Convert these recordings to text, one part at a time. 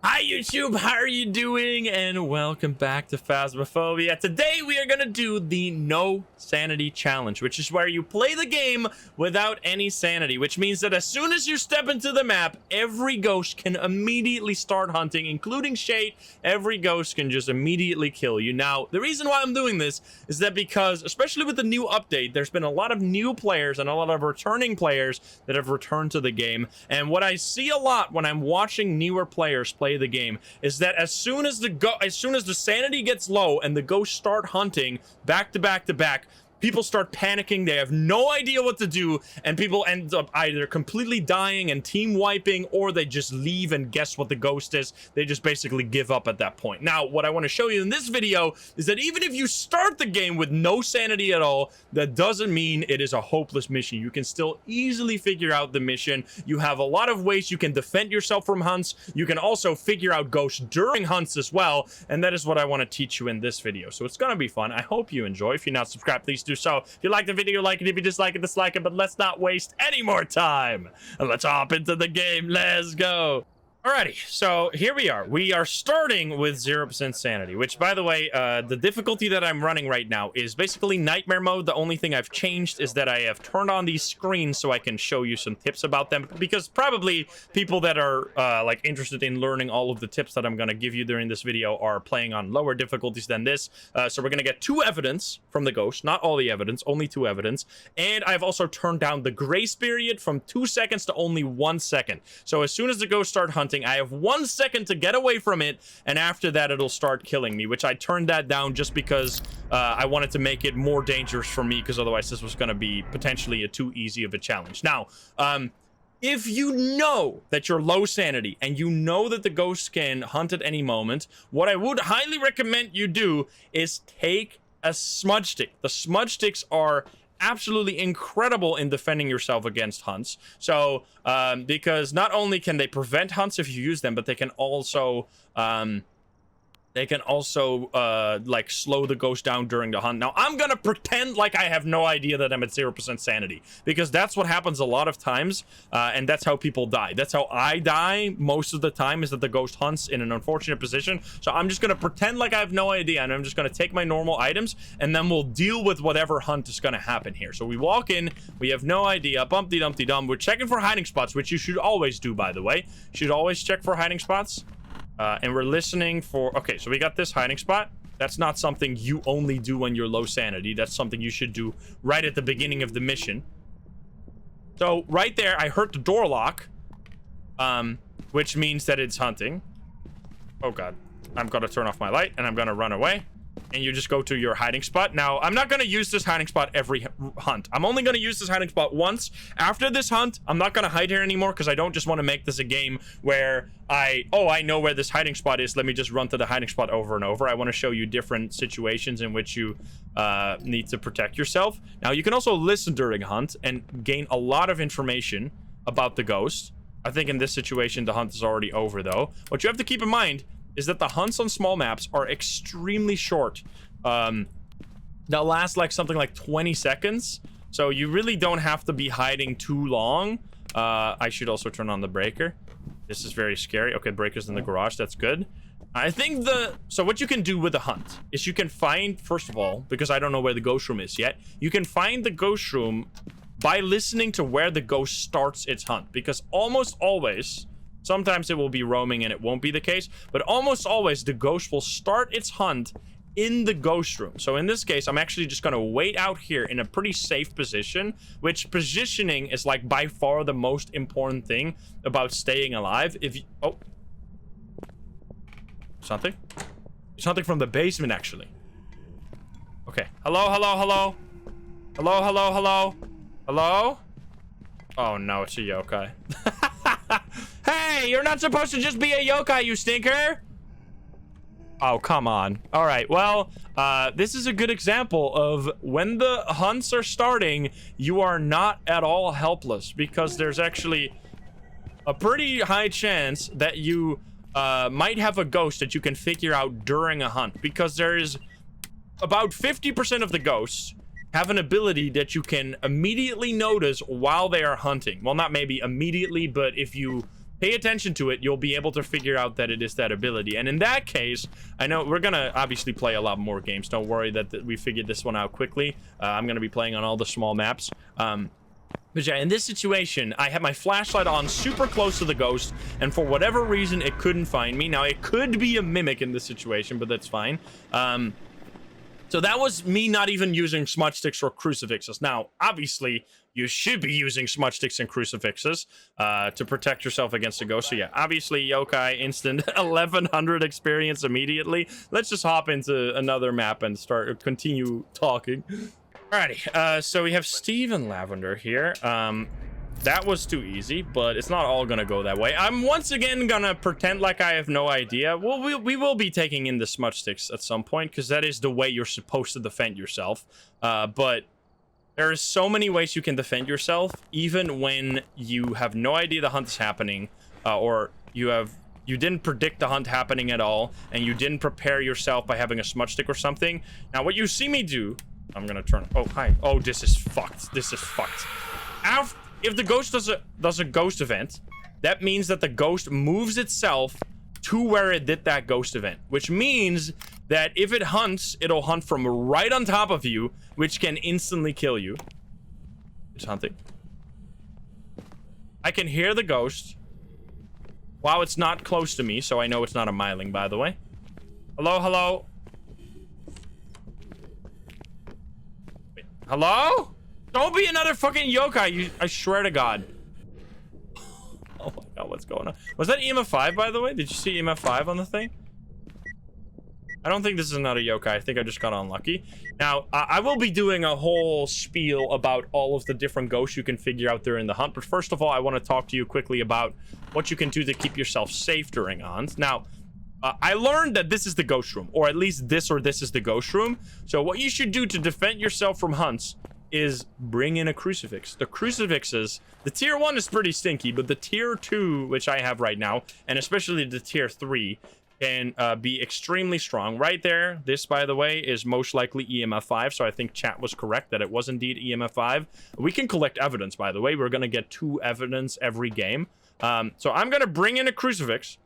Hi YouTube, how are you doing? And welcome back to Phasmophobia. Today we are gonna do the no sanity challenge, which is where you play the game without any sanity, which means that as soon as you step into the map, every ghost can immediately start hunting, including Shade. Every ghost can just immediately kill you. Now, the reason why I'm doing this is that because, especially with the new update, there's been a lot of new players and a lot of returning players that have returned to the game. And what I see a lot when I'm watching newer players play the game is that as soon as the sanity gets low and the ghosts start hunting back to back, people start panicking. They have no idea what to do, and people end up either completely dying and team wiping, or they just leave and guess what the ghost is. They just basically give up at that point. Now, what I want to show you in this video is that even if you start the game with no sanity at all, that doesn't mean it is a hopeless mission. You can still easily figure out the mission. You have a lot of ways you can defend yourself from hunts. You can also figure out ghosts during hunts as well, and that is what I want to teach you in this video. So it's gonna be fun. I hope you enjoy. If you're not subscribed, please do so. If you like the video, like it. If you dislike it, dislike it. But let's not waste any more time. Let's hop into the game. Let's go. Alrighty, so here we are. We are starting with 0% sanity, which, by the way, the difficulty that I'm running right now is basically nightmare mode. The only thing I've changed is that I have turned on these screens so I can show you some tips about them, because probably people that are like interested in learning all of the tips that I'm going to give you during this video are playing on lower difficulties than this. So we're going to get 2 evidence from the ghost, not all the evidence, only 2 evidence. And I've also turned down the grace period from 2 seconds to only 1 second. So as soon as the ghosts start hunting, I have 1 second to get away from it, and after that it'll start killing me, which I turned that down just because I wanted to make it more dangerous for me, because otherwise this was going to be potentially too easy of a challenge. Now, if you know that you're low sanity and you know that the ghosts can hunt at any moment, what I would highly recommend you do is take a smudge stick. The smudge sticks are absolutely incredible in defending yourself against hunts. So because not only can they prevent hunts if you use them, but they can also like slow the ghost down during the hunt. Now I'm gonna pretend like I have no idea that I'm at 0% sanity, because that's what happens a lot of times, and that's how people die. That's how I die most of the time, is that the ghost hunts in an unfortunate position. So I'm just gonna pretend like I have no idea, and I'm just gonna take my normal items, and then we'll deal with whatever hunt is gonna happen here. So we walk in, we have no idea, bumpty dumpty dum. We're checking for hiding spots, which you should always do, by the way. You should always check for hiding spots. And we're listening for... Okay, so we got this hiding spot. That's not something you only do when you're low sanity. That's something you should do right at the beginning of the mission. So right there, I heard the door lock, which means that it's hunting. Oh god, I'm gonna turn off my light and I'm gonna run away. And you just go to your hiding spot. Now, I'm not going to use this hiding spot every hunt. I'm only going to use this hiding spot once. After this hunt, I'm not going to hide here anymore, because I don't just want to make this a game where I know where this hiding spot is. Let me just run to the hiding spot over and over. I want to show you different situations in which you need to protect yourself. Now, you can also listen during a hunt and gain a lot of information about the ghost. I think in this situation, the hunt is already over, though. What you have to keep in mind is that the hunts on small maps are extremely short. They'll last like something like 20 seconds. So you really don't have to be hiding too long. I should also turn on the breaker. This is very scary. Okay, breaker's in the garage. That's good. I think so what you can do with the hunt is you can find, first of all, because I don't know where the ghost room is yet, you can find the ghost room by listening to where the ghost starts its hunt. Because almost always... Sometimes it will be roaming and it won't be the case, but almost always the ghost will start its hunt in the ghost room. So in this case, I'm actually just going to wait out here in a pretty safe position, which positioning is like by far the most important thing about staying alive. If you... Oh. Something? Something from the basement, actually. Okay. Hello, hello, hello. Hello, hello, hello. Hello? Oh no, it's a yokai. Hey, you're not supposed to just be a yokai, you stinker! Oh, come on. All right, well, this is a good example of when the hunts are starting, you are not at all helpless, because there's actually a pretty high chance that you might have a ghost that you can figure out during a hunt, because there is about 50% of the ghosts have an ability that you can immediately notice while they are hunting. Well, not maybe immediately, but if you pay attention to it, you'll be able to figure out that it is that ability. And in that case, I know we're gonna obviously play a lot more games. Don't worry that we figured this one out quickly. I'm gonna be playing on all the small maps. But yeah, in this situation, I had my flashlight on super close to the ghost, and for whatever reason, it couldn't find me. Now, it could be a mimic in this situation, but that's fine. So that was me not even using Smudge Sticks or Crucifixes. Now, obviously, you should be using Smudge Sticks and Crucifixes to protect yourself against a ghost. So yeah, obviously, yokai, instant 1100 experience immediately. Let's just hop into another map and continue talking. Alrighty, so we have Steve and Lavender here. That was too easy, but it's not all gonna go that way. I'm once again gonna pretend like I have no idea. Well, we will be taking in the Smudge Sticks at some point, because that is the way you're supposed to defend yourself. But there are so many ways you can defend yourself, even when you have no idea the hunt is happening, or you didn't predict the hunt happening at all, and you didn't prepare yourself by having a Smudge Stick or something. Now, what you see me do... I'm gonna turn... Oh, hi. Oh, this is fucked. This is fucked. If the ghost does a ghost event, that means that the ghost moves itself to where it did that ghost event, which means that if it hunts, it'll hunt from right on top of you, which can instantly kill you. It's hunting. I can hear the ghost. Wow, it's not close to me, so I know it's not a myling, by the way. Hello, hello. Hello? Don't be another fucking yokai, I swear to God. Oh my God, what's going on? Was that EMF 5, by the way? Did you see EMF 5 on the thing? I don't think this is another yokai. I think I just got unlucky. Now, I will be doing a whole spiel about all of the different ghosts you can figure out during the hunt. But first of all, I want to talk to you quickly about what you can do to keep yourself safe during hunts. Now, I learned that this is the ghost room, or at least this is the ghost room. So what you should do to defend yourself from hunts is bring in a crucifix. The crucifixes, the tier 1 is pretty stinky, but the tier 2, which I have right now, and especially the tier 3, can be extremely strong. Right there, this, by the way, is most likely EMF 5, so I think chat was correct that it was indeed EMF 5. We can collect evidence, by the way. We're going to get 2 evidence every game. So I'm going to bring in a crucifix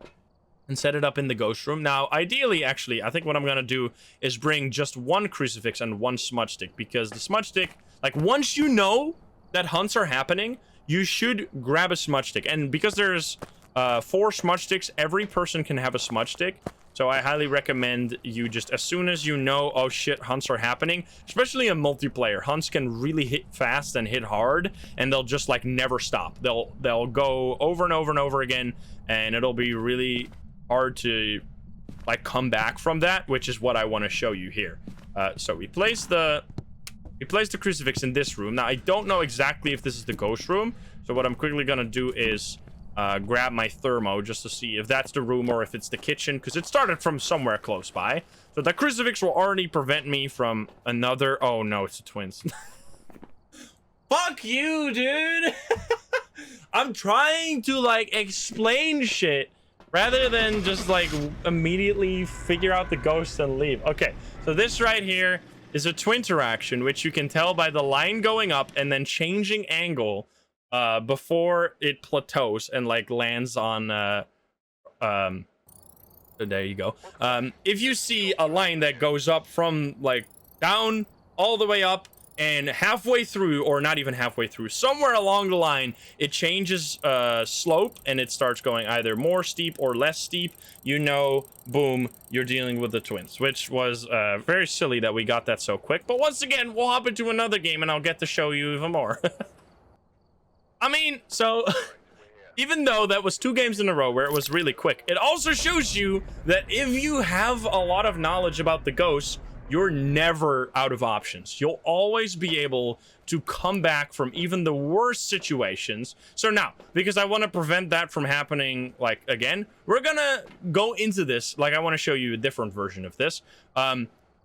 and set it up in the ghost room. Now, ideally, actually, I think what I'm gonna do is bring just 1 crucifix and 1 smudge stick, because the smudge stick, like, once you know that hunts are happening, you should grab a smudge stick. And because there's 4 smudge sticks, every person can have a smudge stick. So I highly recommend you just, as soon as you know, oh shit, hunts are happening, especially in multiplayer, hunts can really hit fast and hit hard, and they'll just like never stop. They'll go over and over and over again, and it'll be really hard to like come back from that, which is what I want to show you here. So we place the crucifix in this room. Now I don't know exactly if this is the ghost room, so what I'm quickly gonna do is grab my thermo just to see if that's the room or if it's the kitchen, because it started from somewhere close by. So the crucifix will already prevent me from another... Oh no, it's the twins. Fuck you, dude. I'm trying to like explain shit rather than just like immediately figure out the ghost and leave. Okay, so this right here is a twin interaction, which you can tell by the line going up and then changing angle before it plateaus and like lands on there you go. If you see a line that goes up from like down all the way up, and halfway through, or not even halfway through, somewhere along the line, it changes slope, and it starts going either more steep or less steep, you know, boom, you're dealing with the twins, which was very silly that we got that so quick. But once again, we'll hop into another game, and I'll get to show you even more. I mean, so... Even though that was 2 games in a row where it was really quick, it also shows you that if you have a lot of knowledge about the ghosts, you're never out of options. You'll always be able to come back from even the worst situations. So now, because I want to prevent that from happening, like, again, we're gonna go into this, like, I want to show you a different version of this.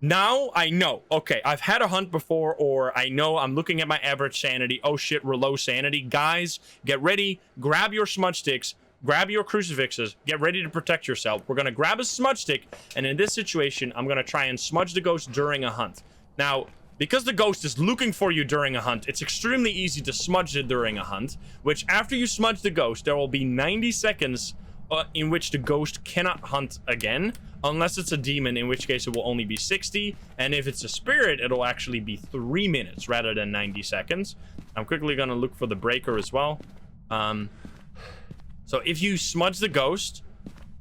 Now I know, okay, I've had a hunt before, or I know I'm looking at my average sanity. Oh shit, we're low sanity. Guys, get ready, grab your smudge sticks, grab your crucifixes, get ready to protect yourself. We're gonna grab a smudge stick, and in this situation, I'm gonna try and smudge the ghost during a hunt. Now, because the ghost is looking for you during a hunt, it's extremely easy to smudge it during a hunt, which after you smudge the ghost, there will be 90 seconds in which the ghost cannot hunt again, unless it's a demon, in which case it will only be 60, and if it's a spirit, it'll actually be 3 minutes rather than 90 seconds. I'm quickly gonna look for the breaker as well. So if you smudge the ghost,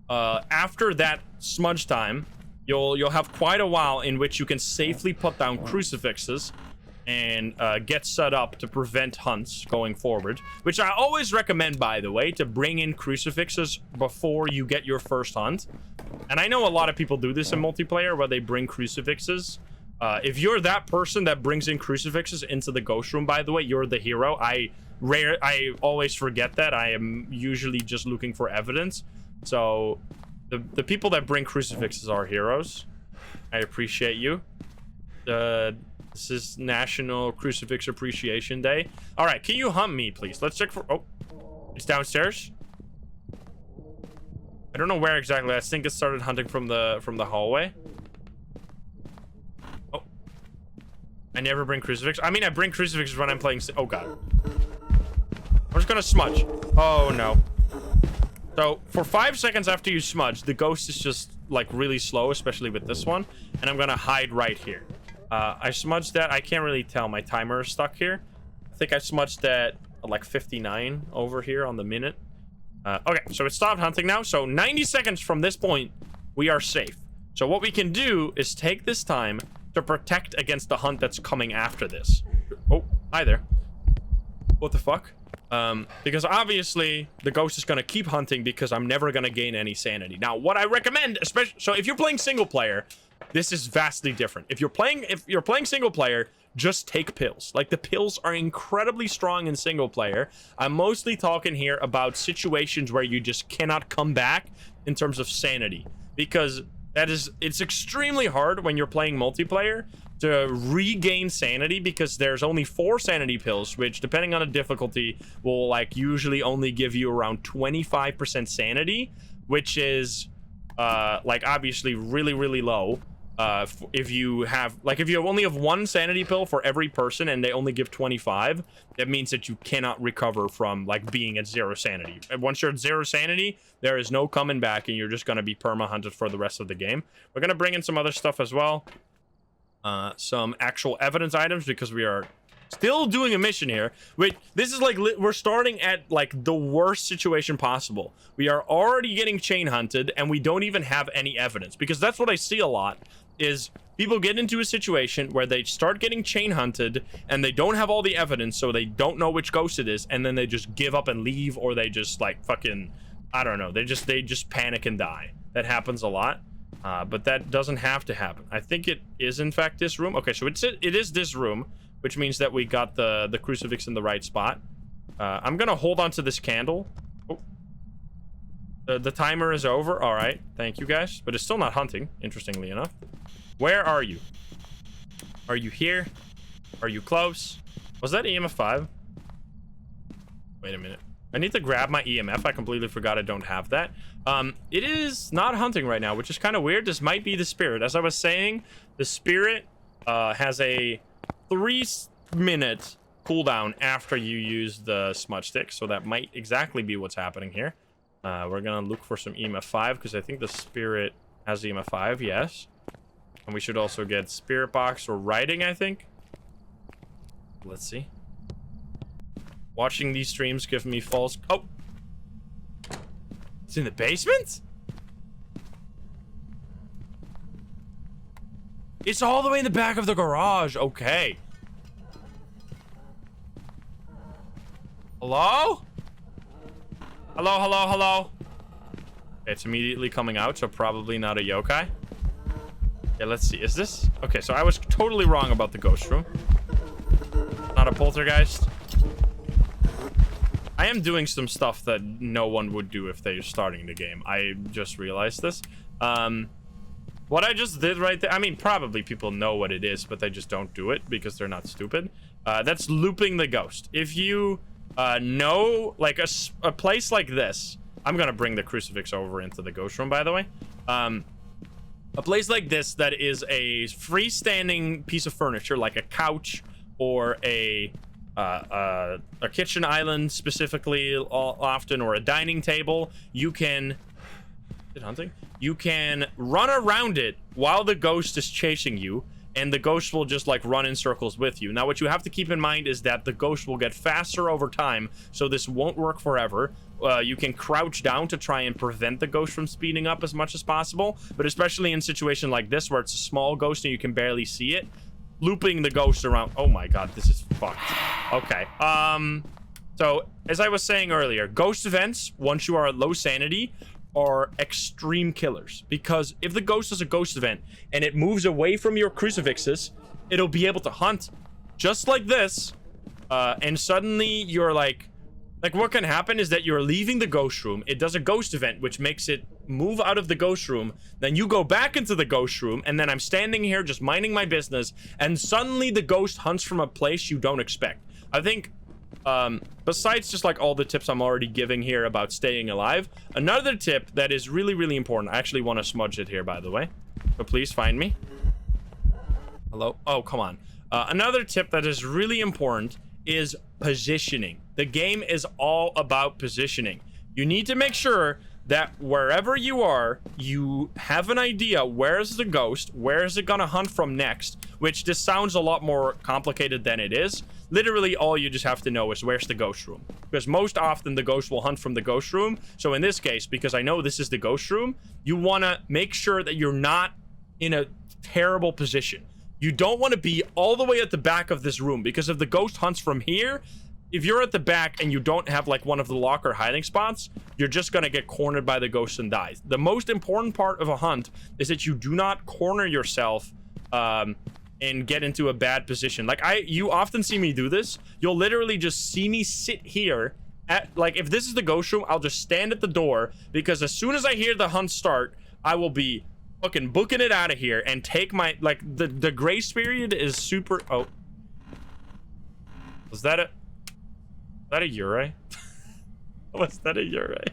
after that smudge time, you'll have quite a while in which you can safely put down crucifixes and get set up to prevent hunts going forward, which I always recommend, by the way, to bring in crucifixes before you get your first hunt. And I know a lot of people do this in multiplayer where they bring crucifixes. If you're that person that brings in crucifixes into the ghost room, by the way, you're the hero. I always forget that. I am usually just looking for evidence. So the people that bring crucifixes are heroes. I appreciate you. This is National Crucifix Appreciation Day. All right, can you hunt me, please? Let's check for... Oh, it's downstairs. I don't know where exactly. I think it started hunting from the hallway. Oh, I never bring crucifix. I mean, I bring crucifixes when I'm playing... Oh, God. I'm just gonna smudge. Oh, no. So, for 5 seconds after you smudge, the ghost is just, like, really slow, especially with this one. And I'm gonna hide right here. I smudged that. I can't really tell. My timer is stuck here. I think I smudged that at, like, 59 over here on the minute. Okay, so it stopped hunting now. So, 90 seconds from this point, we are safe. So, what we can do is take this time to protect against the hunt that's coming after this. Oh, hi there. What the fuck? Because obviously the ghost is going to keep hunting because I'm never going to gain any sanity. Now, what I recommend, especially, so if you're playing single player, this is vastly different. If you're playing single player, just take pills. Like, the pills are incredibly strong in single player. I'm mostly talking here about situations where you just cannot come back in terms of sanity, because it's extremely hard when you're playing multiplayer to regain sanity, because there's only 4 sanity pills, which, depending on the difficulty, will, like, usually only give you around 25% sanity, which is like, obviously really, really low. If you only have 1 sanity pill for every person and they only give 25, that means that you cannot recover from, like, being at 0 sanity. And once you're at 0 sanity, there is no coming back, and you're just going to be perma-hunted for the rest of the game. We're going to bring in some other stuff as well. Some actual evidence items, because we are still doing a mission here. Wait, this is like, we're starting at, like, the worst situation possible. We are already getting chain hunted, and we don't even have any evidence, because that's what I see a lot, is people get into a situation where they start getting chain hunted and they don't have all the evidence, so they don't know which ghost it is, and then they just give up and leave, or they just, like, fucking, I don't know, they just panic and die. That happens a lot. But that doesn't have to happen. I think it is, in fact, this room. Okay, so it is this room, which means that we got the crucifix in the right spot. I'm gonna hold on to this candle. Oh. The timer is over. All right, thank you, guys. But it's still not hunting, interestingly enough. Where are you? Are you here? Are you close? Was that EMF 5? Wait a minute. I need to grab my EMF. I completely forgot I don't have that. It is not hunting right now, which is kind of weird. This might be the spirit. As I was saying, the spirit has a 3-minute cooldown after you use the smudge stick, so that might exactly be what's happening here. We're gonna look for some EMF 5, because I think the spirit has EMF 5, yes. And we should also get spirit box or writing, I think. Let's see. Watching these streams give me false... Oh! It's in the basement? It's all the way in the back of the garage. Okay. Hello? Hello, hello, hello. It's immediately coming out, so probably not a yokai. Yeah, let's see. Is this... Okay, so I was totally wrong about the ghost room. Not a poltergeist. I am doing some stuff that no one would do if they're starting the game. I just realized this. What I just did right there, I mean, probably people know what it is, but they just don't do it because they're not stupid. That's looping the ghost. If you know, like, a place like this, I'm gonna bring the crucifix over into the ghost room, by the way. A place like this that is a freestanding piece of furniture, like a couch or a kitchen island specifically often, or a dining table, you can run around it while the ghost is chasing you, and the ghost will just like run in circles with you. Now what you have to keep in mind is that the ghost will get faster over time, so this won't work forever. You can crouch down to try and prevent the ghost from speeding up as much as possible, but especially in a situation like this where it's a small ghost and you can barely see it, looping the ghost around. Oh my god, this is fucked. Okay, so as I was saying earlier, ghost events once you are at low sanity are extreme killers, because if the ghost is a ghost event and it moves away from your crucifixes, it'll be able to hunt just like this, and suddenly you're like what can happen is that you're leaving the ghost room, it does a ghost event which makes it move out of the ghost room, then you go back into the ghost room, and then I'm standing here just minding my business, and suddenly the ghost hunts from a place you don't expect. I think besides just like all the tips I'm already giving here about staying alive, another tip that is really, really important, I actually want to smudge it here, by the way, so please find me. Hello? Oh, come on. Another tip that is really important is positioning. The game is all about positioning. You need to make sure that wherever you are, you have an idea where's the ghost, where is it gonna hunt from next, which this sounds a lot more complicated than it is. Literally all you just have to know is where's the ghost room, because most often the ghost will hunt from the ghost room. So in this case, because I know this is the ghost room, you want to make sure that you're not in a terrible position. You don't want to be all the way at the back of this room, because if the ghost hunts from here, if you're at the back and you don't have like one of the locker hiding spots, you're just gonna get cornered by the ghost and die. The most important part of a hunt is that you do not corner yourself and get into a bad position. Like you often see me do this. You'll literally just see me sit here at, like, if this is the ghost room, I'll just stand at the door, because as soon as I hear the hunt start, I will be fucking booking it out of here and take my, like, the grace period is super. Oh, was that a Uri? Was that a Uri?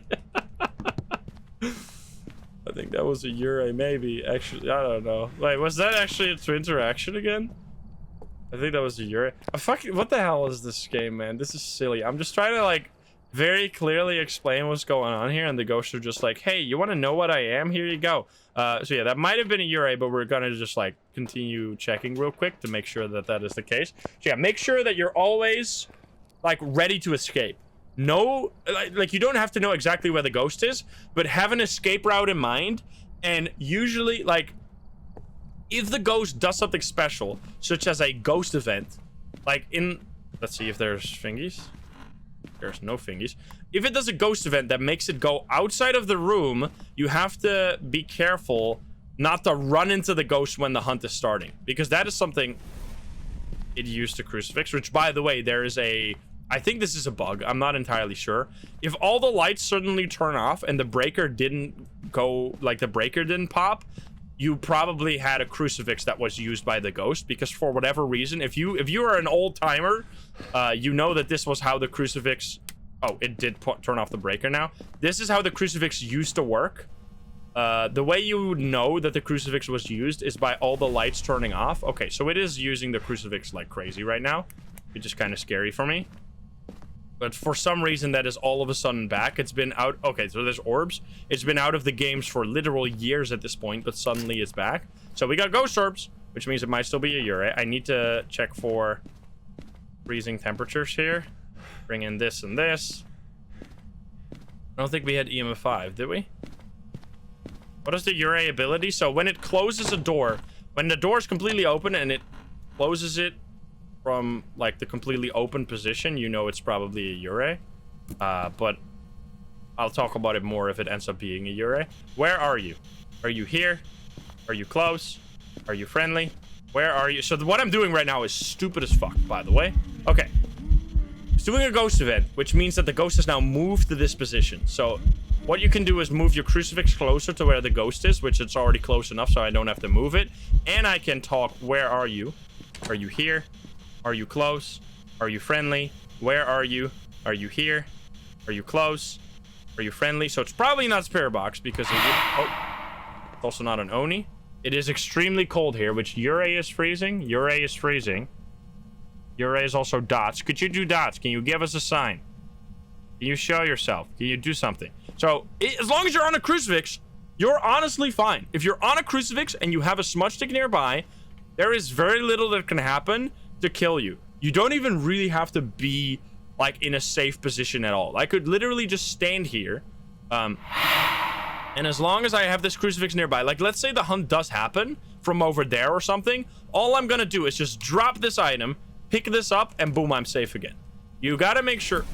I think that was a Uri, maybe. Actually, I don't know. Wait, was that actually a twin interaction again? I think that was a Uri. What the hell is this game, man? This is silly. I'm just trying to, like, very clearly explain what's going on here, and the ghosts are just like, hey, you want to know what I am? Here you go. So yeah, that might have been a Uri, but we're gonna just like continue checking real quick to make sure that that is the case. So yeah, make sure that you're always like ready to escape. No, like you don't have to know exactly where the ghost is, but have an escape route in mind. And usually, like, if the ghost does something special, such as a ghost event, like in, let's see if there's fingies. There's no fingies. If it does a ghost event that makes it go outside of the room, you have to be careful not to run into the ghost when the hunt is starting, because that is something it used to Crucifix, which, by the way, there is a, I think this is a bug, I'm not entirely sure. If all the lights suddenly turn off and the breaker didn't go, like the breaker didn't pop, you probably had a crucifix that was used by the ghost, because for whatever reason, if you are an old timer, you know that this was how the crucifix, oh, it did turn off the breaker now. This is how the crucifix used to work. The way you would know that the crucifix was used is by all the lights turning off. Okay, so it is using the crucifix like crazy right now, which is kind of scary for me. But for some reason, that is all of a sudden back. It's been out. Okay, so there's orbs. It's been out of the games for literal years at this point, but suddenly it's back. So we got ghost orbs, which means it might still be a Uri. I need to check for freezing temperatures here. Bring in this and this. I don't think we had EMF5, did we? What is the Uri ability? So when it closes a door, when the door is completely open and it closes it from like the completely open position, you know it's probably a Uri. But I'll talk about it more if it ends up being a Uri. Where are you? Are you here? Are you close? Are you friendly? Where are you? So what I'm doing right now is stupid as fuck, by the way. Okay. It's doing a ghost event, which means that the ghost has now moved to this position. So what you can do is move your crucifix closer to where the ghost is, which it's already close enough so I don't have to move it. And I can talk, where are you? Are you here? Are you close? Are you friendly? Where are you? Are you here? Are you close? Are you friendly? So it's probably not Spirit Box because it would, oh, it's also not an Oni. It is extremely cold here, which Ure is freezing. Ure is freezing. Ure is also dots. Could you do dots? Can you give us a sign? Can you show yourself? Can you do something? So, as long as you're on a crucifix, you're honestly fine. If you're on a crucifix and you have a smudge stick nearby, there is very little that can happen to kill you. You don't even really have to be, like, in a safe position at all. I could literally just stand here, and as long as I have this crucifix nearby, like, let's say the hunt does happen from over there or something, all I'm gonna do is just drop this item, pick this up, and boom, I'm safe again. You gotta make sure...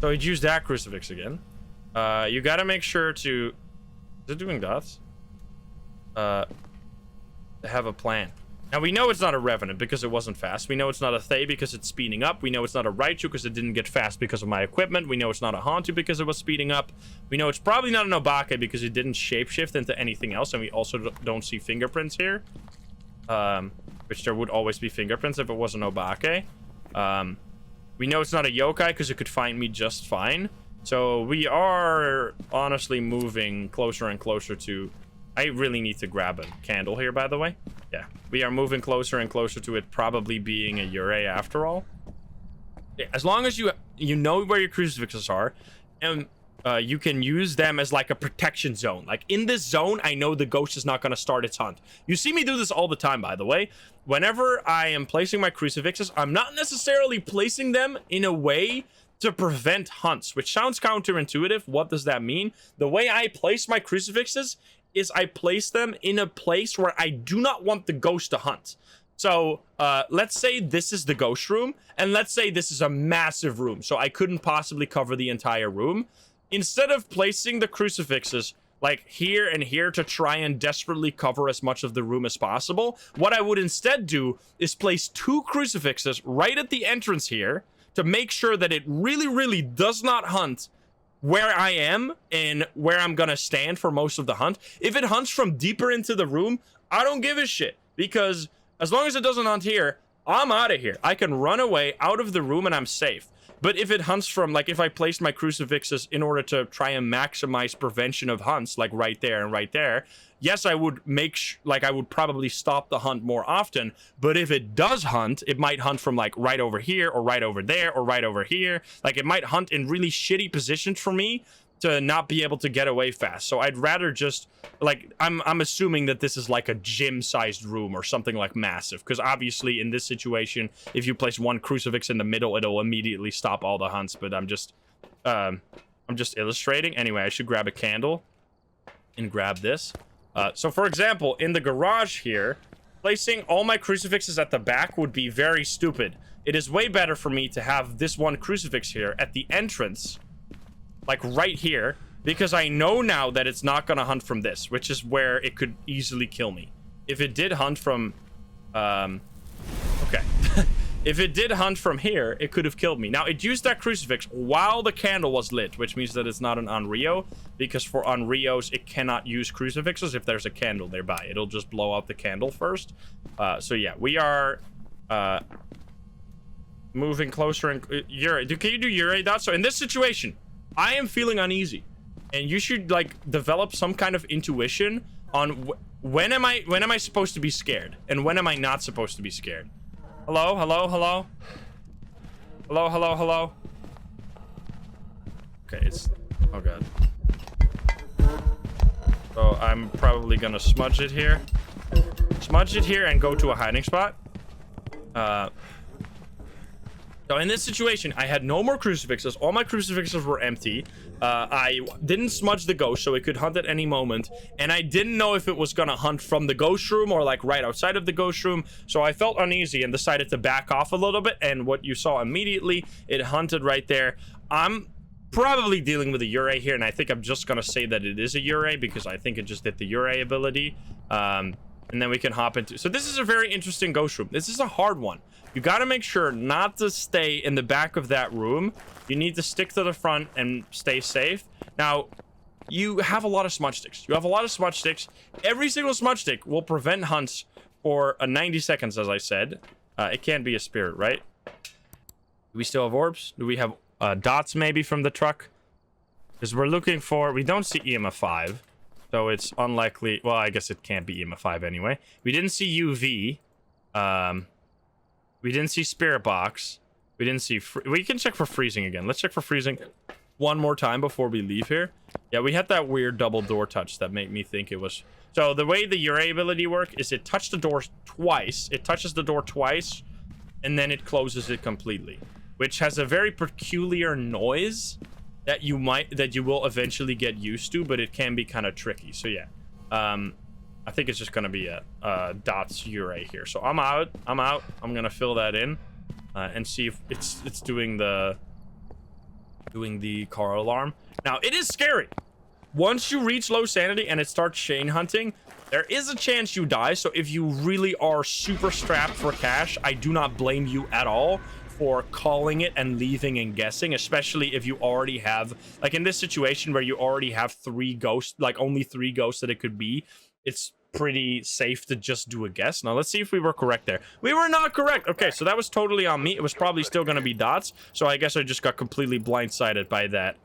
So he'd use that crucifix again. You gotta make sure to... Is it doing dots? To have a plan. Now, we know it's not a Revenant because it wasn't fast. We know it's not a Thay because it's speeding up. We know it's not a Raichu because it didn't get fast because of my equipment. We know it's not a Hauntu because it was speeding up. We know it's probably not an Obake because it didn't shapeshift into anything else. And we also don't see fingerprints here. Which there would always be fingerprints if it was an Obake. We know it's not a Yokai because it could find me just fine. So we are honestly moving closer and closer to... I really need to grab a candle here, by the way. Yeah, we are moving closer and closer to it probably being a Ure after all. Yeah, as long as you know where your crucifixes are, and you can use them as like a protection zone. Like in this zone, I know the ghost is not going to start its hunt. You see me do this all the time, by the way. Whenever I am placing my crucifixes, I'm not necessarily placing them in a way to prevent hunts, which sounds counterintuitive. What does that mean? The way I place my crucifixes is I place them in a place where I do not want the ghost to hunt. So let's say this is the ghost room, and let's say this is a massive room, so I couldn't possibly cover the entire room. Instead of placing the crucifixes like here and here to try and desperately cover as much of the room as possible, what I would instead do is place 2 crucifixes right at the entrance here to make sure that it really, really does not hunt where I am and where I'm gonna stand for most of the hunt. If it hunts from deeper into the room, I don't give a shit, because as long as it doesn't hunt here, I'm out of here. I can run away out of the room and I'm safe. But if it hunts from, like, if I placed my crucifixes in order to try and maximize prevention of hunts, like right there and right there, yes, I would I would probably stop the hunt more often. But if it does hunt, it might hunt from like right over here or right over there or right over here. Like it might hunt in really shitty positions for me to not be able to get away fast. So I'd rather just, like, I'm assuming that this is like a gym-sized room or something like massive, because obviously in this situation, if you place 1 crucifix in the middle, it'll immediately stop all the hunts. But I'm just illustrating. Anyway, I should grab a candle and grab this. So for example, in the garage here, placing all my crucifixes at the back would be very stupid. It is way better for me to have this 1 crucifix here at the entrance, like right here, because I know now that it's not gonna hunt from this, which is where it could easily kill me. If it did hunt from okay. If it did hunt from here, it could have killed me. Now, it used that crucifix while the candle was lit, which means that it's not an Onryo, because for Onryos, it cannot use crucifixes if there's a candle nearby. It'll just blow out the candle first. So yeah, we are moving closer. And can you do Ure dots? So in this situation, I am feeling uneasy, and you should like develop some kind of intuition on when am I supposed to be scared and when am I not supposed to be scared. Hello, hello, hello, hello, hello, hello. Okay, it's, oh god. So I'm probably gonna smudge it here and go to a hiding spot. So in this situation, I had no more crucifixes. All my crucifixes were empty. I didn't smudge the ghost, so it could hunt at any moment. And I didn't know if it was gonna hunt from the ghost room or like right outside of the ghost room. So I felt uneasy and decided to back off a little bit. And what you saw immediately, it hunted right there. I'm probably dealing with a Ure here, and I think I'm just gonna say that it is a Ure because I think it just did the Ure ability. And then we can hop into... So this is a very interesting ghost room. This is a hard one. You got to make sure not to stay in the back of that room. You need to stick to the front and stay safe. Now, you have a lot of smudge sticks. You have a lot of smudge sticks. Every single smudge stick will prevent hunts for 90 seconds, as I said. It can't be a spirit, right? Do we still have orbs? Do we have dots maybe from the truck? Because we're looking for... We don't see EMF 5. So it's unlikely. Well, I guess it can't be EMF 5 anyway. We didn't see UV. We didn't see Spirit Box. We didn't see... We can check for freezing again. Let's check for freezing one more time before we leave here. Yeah, we had that weird double door touch that made me think it was... So the way the Ure ability works is it touched the door twice. It touches the door twice, and then it closes it completely, which has a very peculiar noise that you will eventually get used to, but it can be kind of tricky. So yeah, I think it's just gonna be a dots Ure here. So I'm out. I'm gonna fill that in and see if it's doing the car alarm. Now it is scary. Once you reach low sanity and it starts chain hunting, there is a chance you die. So if you really are super strapped for cash, I do not blame you at all for calling it and leaving and guessing, especially if you already have, like in this situation where you already have 3 ghosts, like only 3 ghosts that it could be. It's pretty safe to just do a guess. Now let's see if we were correct there. We were not correct. Okay, so that was totally on me. It was probably still going to be dots. So I guess I just got completely blindsided by that.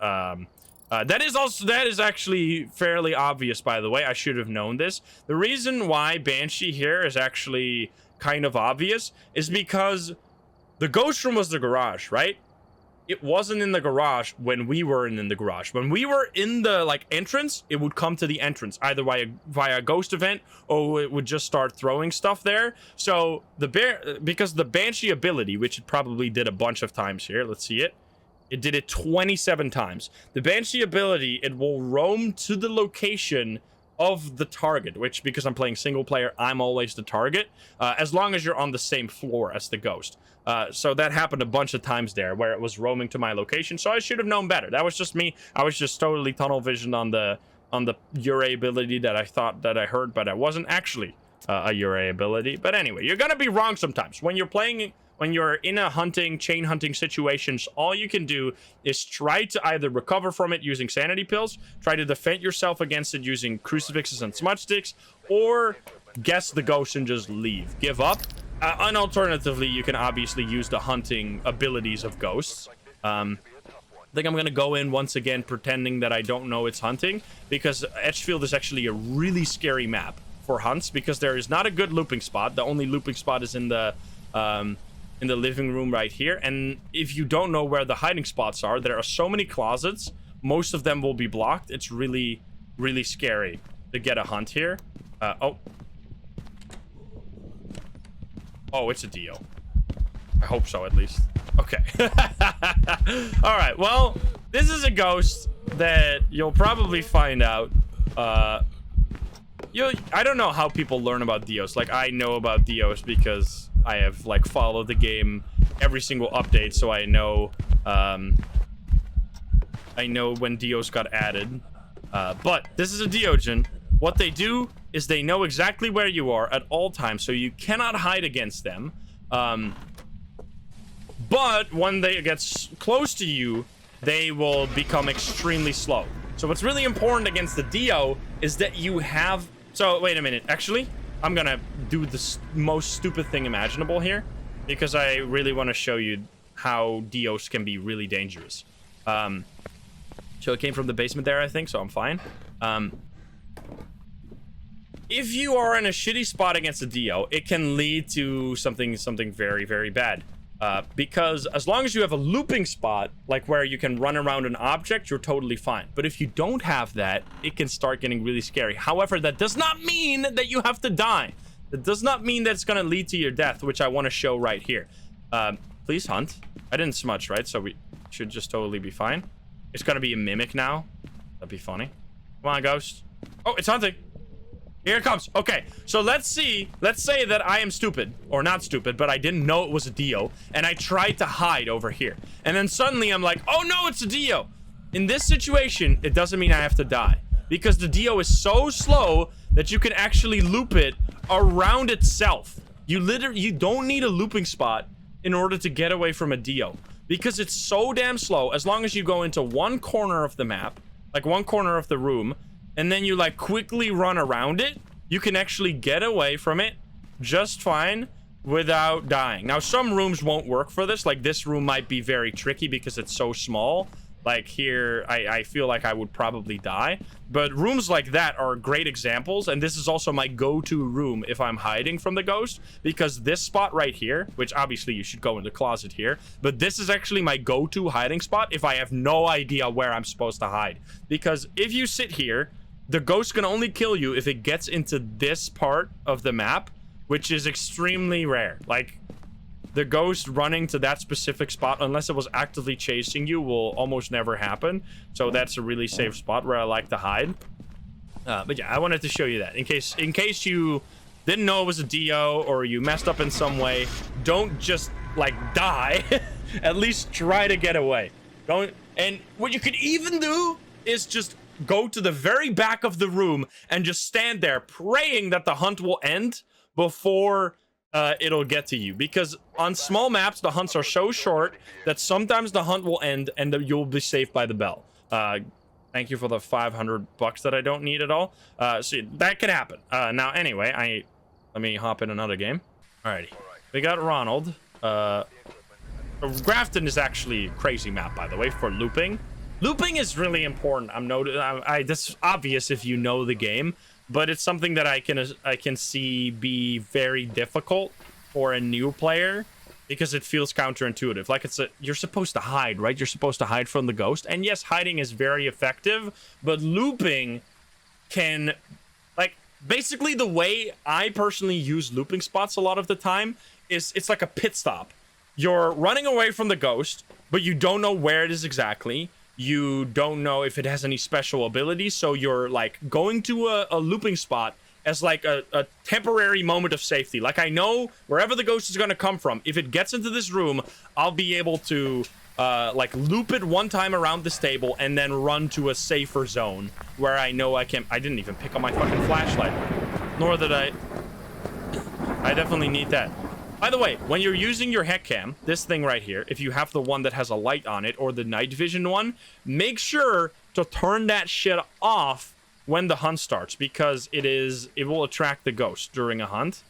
That is actually fairly obvious, by the way. I should have known this. The reason why Banshee here is actually kind of obvious is because the ghost room was the garage, right? It wasn't in the garage when we were in the garage. When we were in the like entrance, it would come to the entrance either via a ghost event, or it would just start throwing stuff there. So because the Banshee ability, which it probably did a bunch of times here, let's see it. It did it 27 times. The Banshee ability, it will roam to the location of the target, which, because I'm playing single player, I'm always the target, as long as you're on the same floor as the ghost. So that happened a bunch of times there, where it was roaming to my location, so I should have known better. That was just me. I was just totally tunnel visioned on the Ure ability that I thought that I heard, but I wasn't actually a Ure ability. But anyway, you're gonna be wrong sometimes. When you're in a chain hunting situations, all you can do is try to either recover from it using sanity pills, try to defend yourself against it using crucifixes and smudge sticks, or guess the ghost and just leave. Give up. And alternatively, you can obviously use the hunting abilities of ghosts. I think I'm going to go in once again pretending that I don't know it's hunting, because Edgefield is actually a really scary map for hunts, because there is not a good looping spot. The only looping spot is in the living room right here, and if you don't know where the hiding spots are, there are so many closets. Most of them will be blocked. It's really, really scary to get a hunt here. Oh, it's a Dio. I hope so, at least. Okay. All right, well, this is a ghost that you'll probably find out. I don't know how people learn about Dios. Like, I know about Dios because I have like followed the game every single update, so I know when Dios got added. But this is a Diogen. What they do is they know exactly where you are at all times, so you cannot hide against them. But when they get close to you, they will become extremely slow. So what's really important against the Dio is that you have... So wait a minute, actually, I'm gonna do the most stupid thing imaginable here, because I really want to show you how Dios can be really dangerous. So it came from the basement there, I think, so I'm fine. If you are in a shitty spot against a Dio, it can lead to something very, very bad. Because as long as you have a looping spot, like where you can run around an object, you're totally fine. But if you don't have that, it can start getting really scary. However, that does not mean that you have to die. That does not mean that it's going to lead to your death, which I want to show right here. Please hunt. I didn't smudge, right? So we should just totally be fine. It's going to be a mimic now. That'd be funny. Come on, ghost. Oh, it's hunting. Here it comes. Okay, so let's say that I am stupid, or not stupid, but I didn't know it was a Dio, and I tried to hide over here. And then suddenly I'm like, oh no, it's a Dio. In this situation, it doesn't mean I have to die, because the Dio is so slow that you can actually loop it around itself. You don't need a looping spot in order to get away from a Dio, because it's so damn slow. As long as you go into one corner of the map, like one corner of the room, and then you like quickly run around it, you can actually get away from it just fine without dying. Now, some rooms won't work for this. Like this room might be very tricky because it's so small, Like here, I feel like I would probably die. But rooms like that are great examples. And this is also my go-to room if I'm hiding from the ghost. Because this spot right here, which obviously you should go in the closet here. But this is actually my go-to hiding spot if I have no idea where I'm supposed to hide. Because if you sit here, the ghost can only kill you if it gets into this part of the map, which is extremely rare. Like, the ghost running to that specific spot, unless it was actively chasing you, will almost never happen. So that's a really safe spot where I like to hide. But yeah, I wanted to show you that in case you didn't know it was a DO or you messed up in some way. Don't just like die. At least try to get away. Don't. And what you could even do is just go to the very back of the room and just stand there praying that the hunt will end before it'll get to you, because on small maps the hunts are so short that sometimes the hunt will end and you'll be saved by the bell. Thank you for the $500 that I don't need at all. So that could happen. Now anyway, let me hop in another game. Alrighty, we got Ronald. Grafton is actually a crazy map, by the way, for looping. Looping is really important. That's obvious if you know the game. But it's something that I can see be very difficult for a new player because it feels counterintuitive. Like you're supposed to hide, right? You're supposed to hide from the ghost. And yes, hiding is very effective, but looping can, like, basically the way I personally use looping spots a lot of the time is it's like a pit stop. You're running away from the ghost, but you don't know where it is exactly. You don't know if it has any special abilities, so you're like going to a looping spot as like a temporary moment of safety. Like, I know wherever the ghost is going to come from, if it gets into this room, I'll be able to like loop it one time around this table and then run to a safer zone where I know I can. I didn't even pick up my fucking flashlight, nor did I definitely need that. By the way, when you're using your head cam, this thing right here, if you have the one that has a light on it or the night vision one, make sure to turn that shit off when the hunt starts, because it will attract the ghost during a hunt.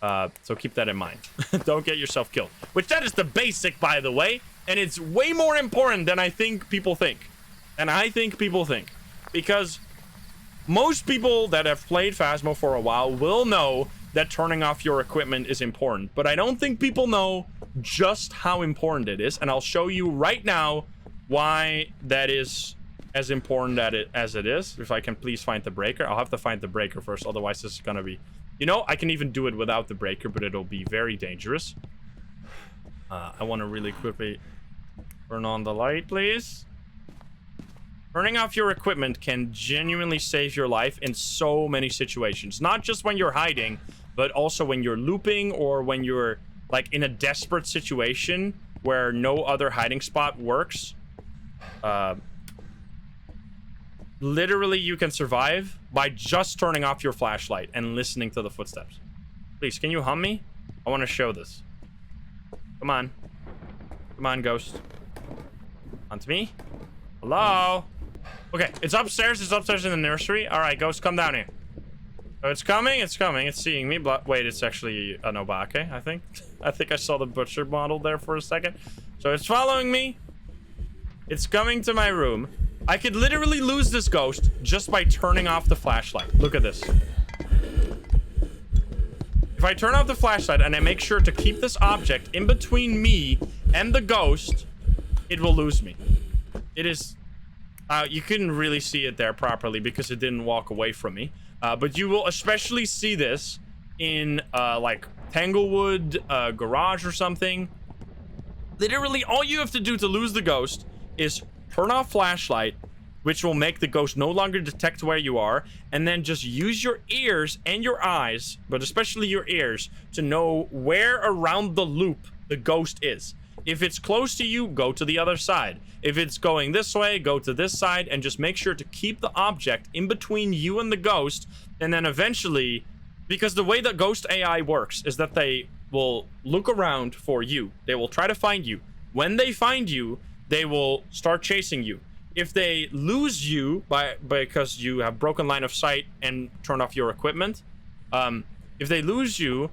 So keep that in mind. Don't get yourself killed. Which that is the basic, by the way, and it's way more important than I think people think. Because most people that have played Phasmo for a while will know that turning off your equipment is important, but I don't think people know just how important it is, and I'll show you right now why that is as important as it is. If I can please find the breaker. I'll have to find the breaker first, otherwise this is gonna be, you know, I can even do it without the breaker, but it'll be very dangerous. I want to really quickly turn on the light, please. Turning off your equipment can genuinely save your life in so many situations, not just when you're hiding, but also when you're looping or when you're like in a desperate situation where no other hiding spot works. Literally, you can survive by just turning off your flashlight and listening to the footsteps. Please, can you hum me? I want to show this. Come on. Come on, ghost. On to me. Hello? Okay, it's upstairs. It's upstairs in the nursery. All right, ghost, come down here. Oh, it's coming. It's coming. It's seeing me. Wait, it's actually an Obake, I think. I think I saw the butcher model there for a second. So it's following me. It's coming to my room. I could literally lose this ghost just by turning off the flashlight. Look at this. If I turn off the flashlight and I make sure to keep this object in between me and the ghost, it will lose me. It is... you couldn't really see it there properly because it didn't walk away from me. But you will especially see this in, like, Tanglewood garage or something. Literally, all you have to do to lose the ghost is turn off flashlight, which will make the ghost no longer detect where you are, and then just use your ears and your eyes, but especially your ears, to know where around the loop the ghost is. If it's close to you, go to the other side. If it's going this way, go to this side, and just make sure to keep the object in between you and the ghost, and then eventually, because the way that ghost AI works is that they will look around for you. They will try to find you. When they find you, they will start chasing you. If they lose you because you have broken line of sight and turned off your equipment, if they lose you,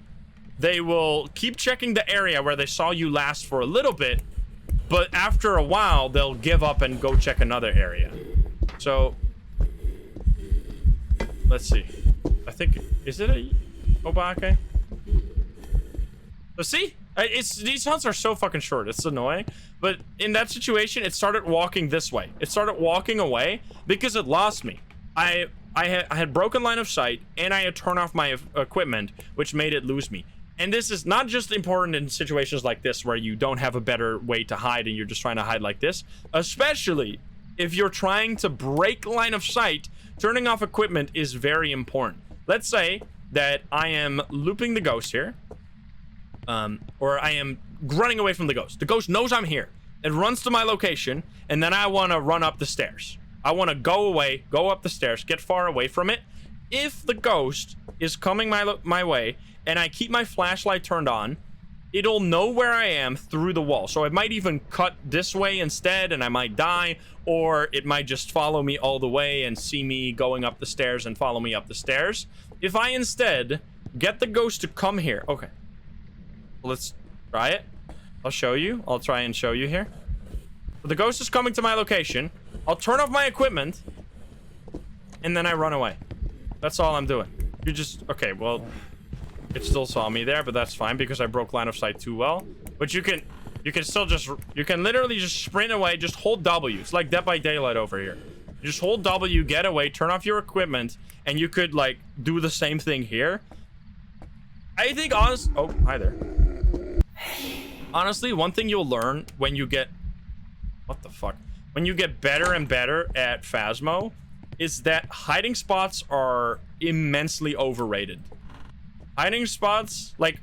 they will keep checking the area where they saw you last for a little bit, but after a while, they'll give up and go check another area. So, let's see. I think, is it a Obake? So see, these hunts are so fucking short. It's annoying. But in that situation, it started walking this way. It started walking away because it lost me. I had broken line of sight, and I had turned off my equipment, which made it lose me. And this is not just important in situations like this where you don't have a better way to hide and you're just trying to hide like this. Especially if you're trying to break line of sight, turning off equipment is very important. Let's say that I am looping the ghost here. Or I am running away from the ghost. The ghost knows I'm here. It runs to my location, and then I want to run up the stairs. I want to go away, go up the stairs, get far away from it. If the ghost is coming my way, and I keep my flashlight turned on, it'll know where I am through the wall. So it might even cut this way instead, and I might die, or it might just follow me all the way and see me going up the stairs and follow me up the stairs. If I instead get the ghost to come here, okay. Let's try it. I'll show you. I'll try and show you here. So the ghost is coming to my location. I'll turn off my equipment, and then I run away. That's all I'm doing. You just... Okay, well, it still saw me there, but that's fine because I broke line of sight too well. But you can still just... You can literally just sprint away. Just hold W. It's like Dead by Daylight over here. You just hold W, get away, turn off your equipment, and you could, like, do the same thing here. I think honest... Oh, hi there. Honestly, one thing you'll learn when you get... What the fuck? When you get better and better at Phasmo is that hiding spots are immensely overrated. Hiding spots, like...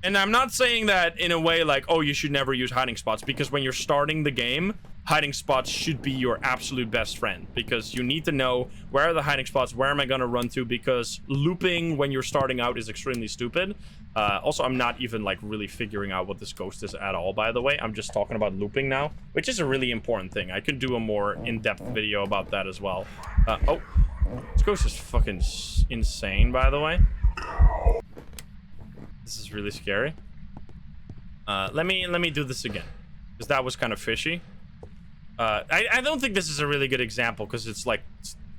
And I'm not saying that in a way like, oh, you should never use hiding spots, because when you're starting the game, hiding spots should be your absolute best friend, because you need to know where are the hiding spots, where am I going to run to, because looping when you're starting out is extremely stupid. Also, I'm not even like really figuring out what this ghost is at all, by the way. I'm just talking about looping now, which is a really important thing. I could do a more in-depth video about that as well. Oh, this ghost is fucking insane, by the way. This is really scary. Let me do this again, because that was kind of fishy. I don't think this is a really good example because it's like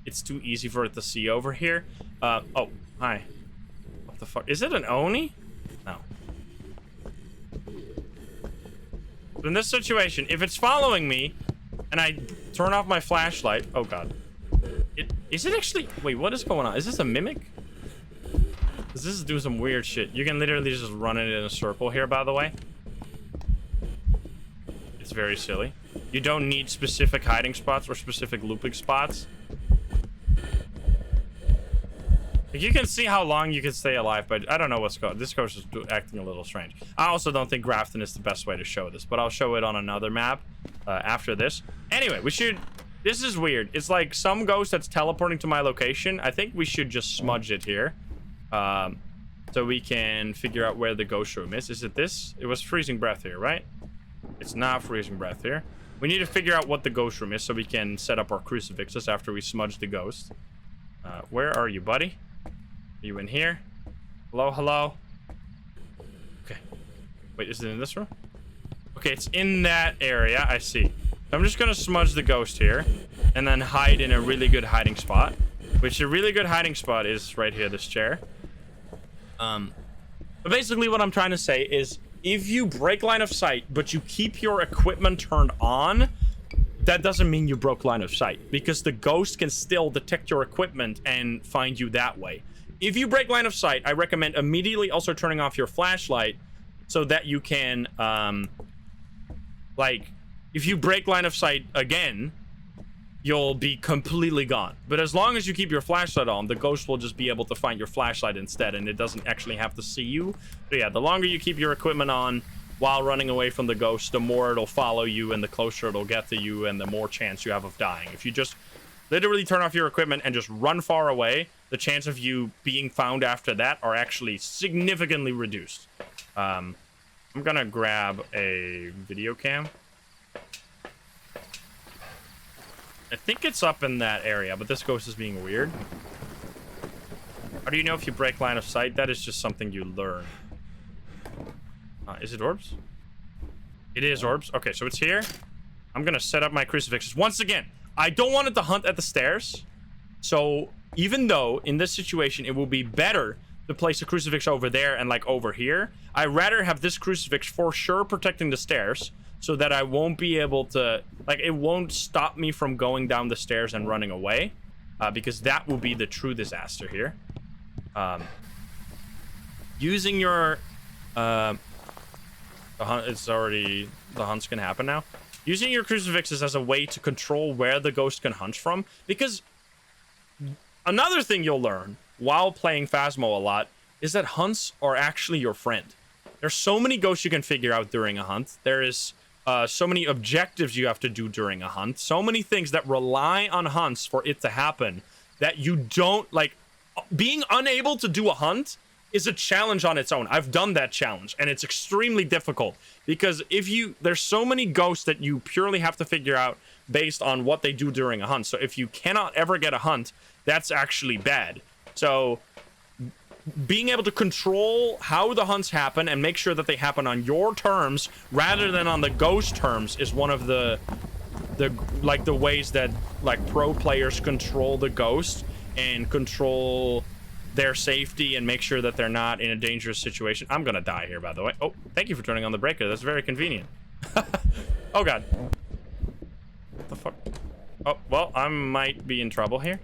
it's too easy for it to see over here. Oh, hi. What the fuck? Is it an Oni? No. But in this situation, if it's following me and I turn off my flashlight, oh god. Is it actually... Wait, what is going on? Is this a mimic? Does this do some weird shit? You can literally just run it in a circle here, by the way. It's very silly. You don't need specific hiding spots or specific looping spots. Like, you can see how long you can stay alive, but I don't know what's going on. This ghost is acting a little strange. I also don't think Grafton is the best way to show this, but I'll show it on another map after this. Anyway, we should... This is weird. It's like some ghost that's teleporting to my location. I think we should just smudge it here. So we can figure out where the ghost room is. Is it this? It was freezing breath here, right? It's not freezing breath here. We need to figure out what the ghost room is so we can set up our crucifixes after we smudge the ghost. Where are you, buddy? Are you in here? Hello, hello? Okay. Wait, is it in this room? Okay, it's in that area. I see. I'm just gonna smudge the ghost here and then hide in a really good hiding spot. Which a really good hiding spot is right here, this chair. But basically what I'm trying to say is if you break line of sight, but you keep your equipment turned on, that doesn't mean you broke line of sight, because the ghost can still detect your equipment and find you that way. If you break line of sight, I recommend immediately also turning off your flashlight so that you can, like, if you break line of sight again, you'll be completely gone. But as long as you keep your flashlight on, the ghost will just be able to find your flashlight instead, and it doesn't actually have to see you. So yeah, the longer you keep your equipment on while running away from the ghost, the more it'll follow you and the closer it'll get to you and the more chance you have of dying. If you just literally turn off your equipment and just run far away, the chance of you being found after that are actually significantly reduced. I'm gonna grab a video cam. I think it's up in that area, but this ghost is being weird. How do you know if you break line of sight? That is just something you learn. Is it orbs? It is orbs. Okay, so it's here. I'm gonna set up my crucifixes. Once again, I don't want it to hunt at the stairs. So even though in this situation it will be better to place a crucifix over there and like over here, I'd rather have this crucifix for sure protecting the stairs so that I won't be able to, like, it won't stop me from going down the stairs and running away, because that will be the true disaster here. Using your the hunt's gonna happen now. Using your crucifixes as a way to control where the ghost can hunt from, because another thing you'll learn while playing Phasmo a lot is that hunts are actually your friend. There's so many ghosts you can figure out during a hunt. There is so many objectives you have to do during a hunt. So many things that rely on hunts for it to happen that you don't like. Being unable to do a hunt is a challenge on its own. I've done that challenge and it's extremely difficult because there's so many ghosts that you purely have to figure out based on what they do during a hunt. So if you cannot ever get a hunt, that's actually bad. So being able to control how the hunts happen and make sure that they happen on your terms rather than on the ghost terms is one of the ways that like pro players control the ghost and control their safety and make sure that they're not in a dangerous situation. I'm gonna die here, by the way. Oh, thank you for turning on the breaker. That's very convenient. Oh god. What the fuck? Oh, well, I might be in trouble here.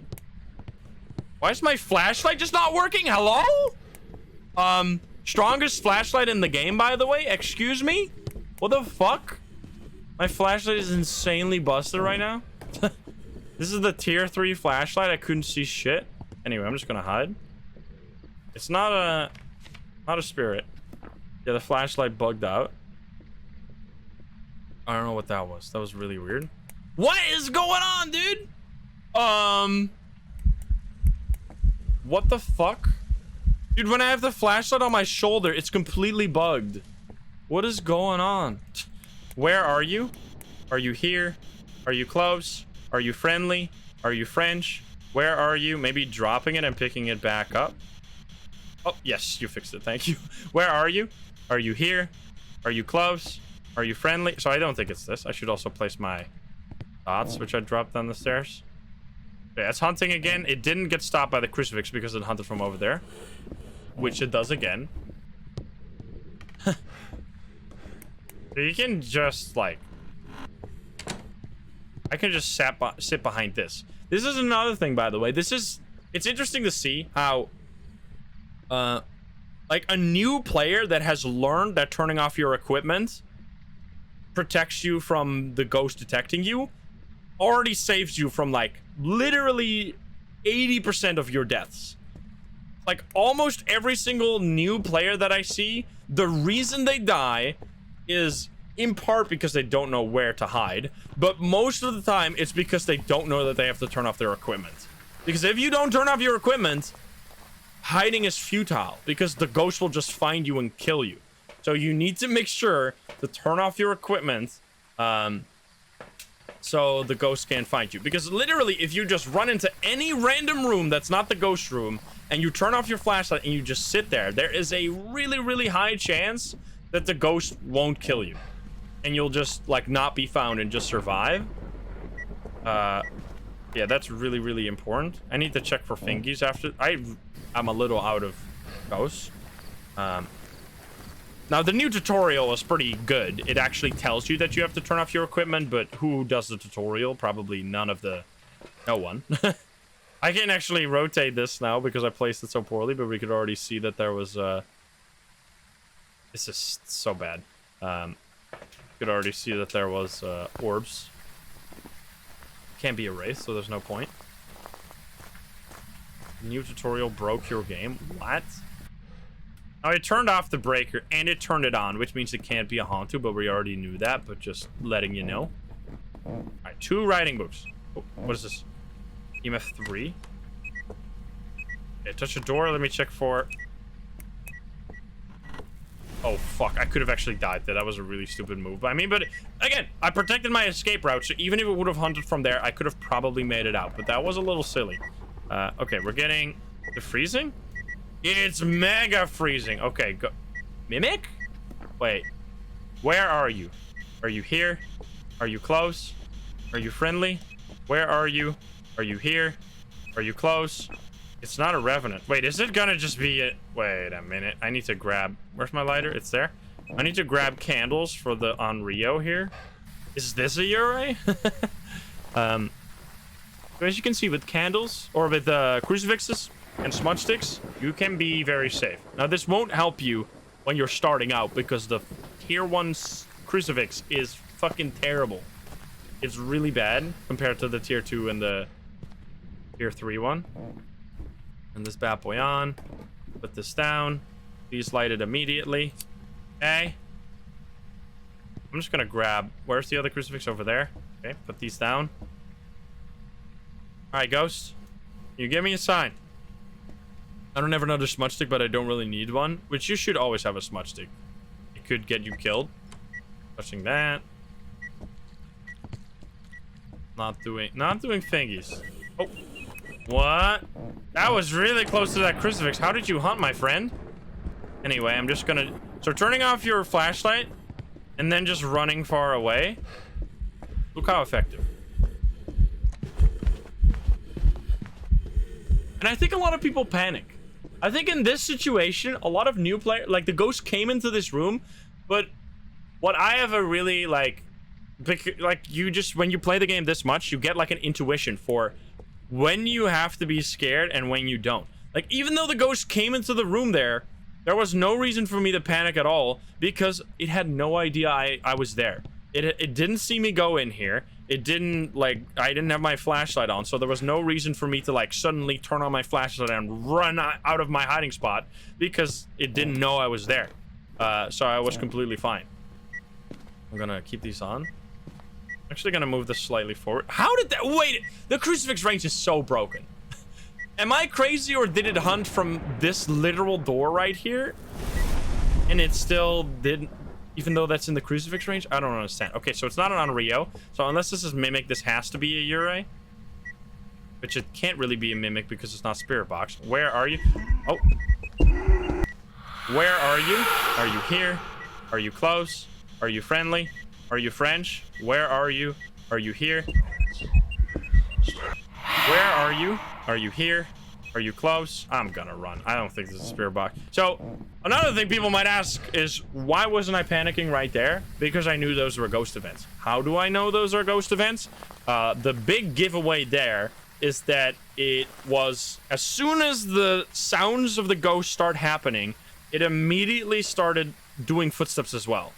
Why is my flashlight just not working? Hello? Strongest flashlight in the game, by the way. Excuse me? What the fuck? My flashlight is insanely busted right now. This is the tier 3 flashlight. I couldn't see shit. Anyway, I'm just gonna hide. It's not a spirit. Yeah, the flashlight bugged out. I don't know what that was. That was really weird. What is going on, dude? What the fuck? Dude, when I have the flashlight on my shoulder, it's completely bugged. What is going on? Where are you? Are you here? Are you close? Are you friendly? Are you French? Where are you? Maybe dropping it and picking it back up. Oh, yes, you fixed it. Thank you. Where are you? Are you here? Are you close? Are you friendly? So I don't think it's this. I should also place my dots, which I dropped down the stairs. Yeah, it's hunting again. It didn't get stopped by the crucifix because it hunted from over there, which it does again. You can just like, I can just sit behind this. This is another thing, by the way. It's interesting to see how like a new player that has learned that turning off your equipment protects you from the ghost detecting you already saves you from like literally 80% of your deaths. Like almost every single new player that I see, the reason they die is in part because they don't know where to hide, but most of the time it's because they don't know that they have to turn off their equipment. Because if you don't turn off your equipment, hiding is futile because the ghost will just find you and kill you. So you need to make sure to turn off your equipment so the ghost can't find you. Because literally, if you just run into any random room that's not the ghost room and you turn off your flashlight and you just sit there, there is a really, really high chance that the ghost won't kill you. And you'll just like not be found and just survive. Yeah, that's really, really important. I need to check for fingies after. I'm a little out of ghosts. Now the new tutorial is pretty good. It actually tells you that you have to turn off your equipment, but who does the tutorial? Probably no one. I can actually rotate this now because I placed it so poorly, but we could already see that there was this is so bad. You could already see that there was orbs. Can't be erased, so there's no point. New tutorial broke your game. What? Now, I turned off the breaker and it turned it on, which means it can't be a Hantu, but we already knew that, but just letting you know. Alright, 2 writing books. Oh, what is this? EMF 3. Okay, touch the door. Let me check for... Oh, fuck. I could have actually died there. That was a really stupid move by me. But, again, I protected my escape route, so even if it would have hunted from there, I could have probably made it out. But that was a little silly. Okay, we're getting... The freezing? It's mega freezing. Okay, go... Mimic? Wait. Where are you? Are you here? Are you close? Are you friendly? Where are you? Are you here? Are you close? It's not a revenant. Wait, is it gonna just be a... Wait a minute. I need to grab... Where's my lighter? It's there. I need to grab candles for the on Rio here. Is this a Yurei? So as you can see, with candles or with crucifixes and smudge sticks, you can be very safe. Now, this won't help you when you're starting out because the tier 1 crucifix is fucking terrible. It's really bad compared to the tier 2 and the tier 3 one. And this bad boy on. Put this down. Please light it immediately. Okay. I'm just gonna grab... Where's the other crucifix? Over there. Okay, put these down. Alright, Ghost. You give me a sign. I don't have another smudge stick, but I don't really need one. Which you should always have a smudge stick. It could get you killed. Touching that. Not doing thingies. Oh. What? That was really close to that crucifix. How did you hunt, my friend? Anyway, I'm just gonna... So turning off your flashlight and then just running far away. Look how effective. And I think a lot of people panic. I think in this situation, a lot of new players... Like, the ghost came into this room, but what I have a really, like... you just... When you play the game this much, you get, like, an intuition for when you have to be scared and when you don't. Like, even though the ghost came into the room there was no reason for me to panic at all because it had no idea I was there. It didn't see me go in here. It didn't, like, I didn't have my flashlight on, so there was no reason for me to, like, suddenly turn on my flashlight and run out of my hiding spot because it didn't know I was there. So I was completely fine. I'm gonna keep these on. Actually gonna move this slightly forward. How did that... Wait! The crucifix range is so broken. Am I crazy, or did it hunt from this literal door right here? And it still didn't... Even though that's in the crucifix range? I don't understand. Okay, so it's not an Rio. So unless this is Mimic, this has to be a Yurei. Which it can't really be a Mimic because it's not Spirit Box. Where are you? Oh. Where are you? Are you here? Are you close? Are you friendly? Are you French? Where are you? Are you here? Where are you? Are you here? Are you close? I'm gonna run. I don't think this is a Spirit Box. So, another thing people might ask is, why wasn't I panicking right there? Because I knew those were ghost events. How do I know those are ghost events? The big giveaway there is that it was, as soon as the sounds of the ghost start happening, it immediately started doing footsteps as well.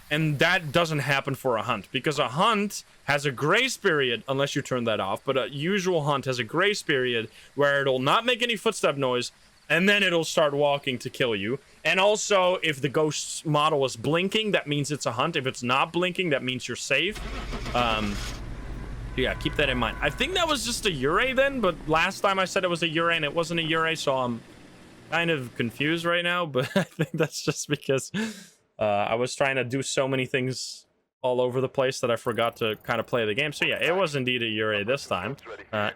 And that doesn't happen for a hunt, because a hunt has a grace period, unless you turn that off, but a usual hunt has a grace period where it'll not make any footstep noise, and then it'll start walking to kill you. And also, if the ghost's model is blinking, that means it's a hunt. If it's not blinking, that means you're safe. Yeah, keep that in mind. I think that was just a Yurei then, but last time I said it was a Yurei and it wasn't a Yurei, so I'm kind of confused right now, but I think that's just because... I was trying to do so many things all over the place that I forgot to kind of play the game. So yeah, it was indeed a Yurei this time.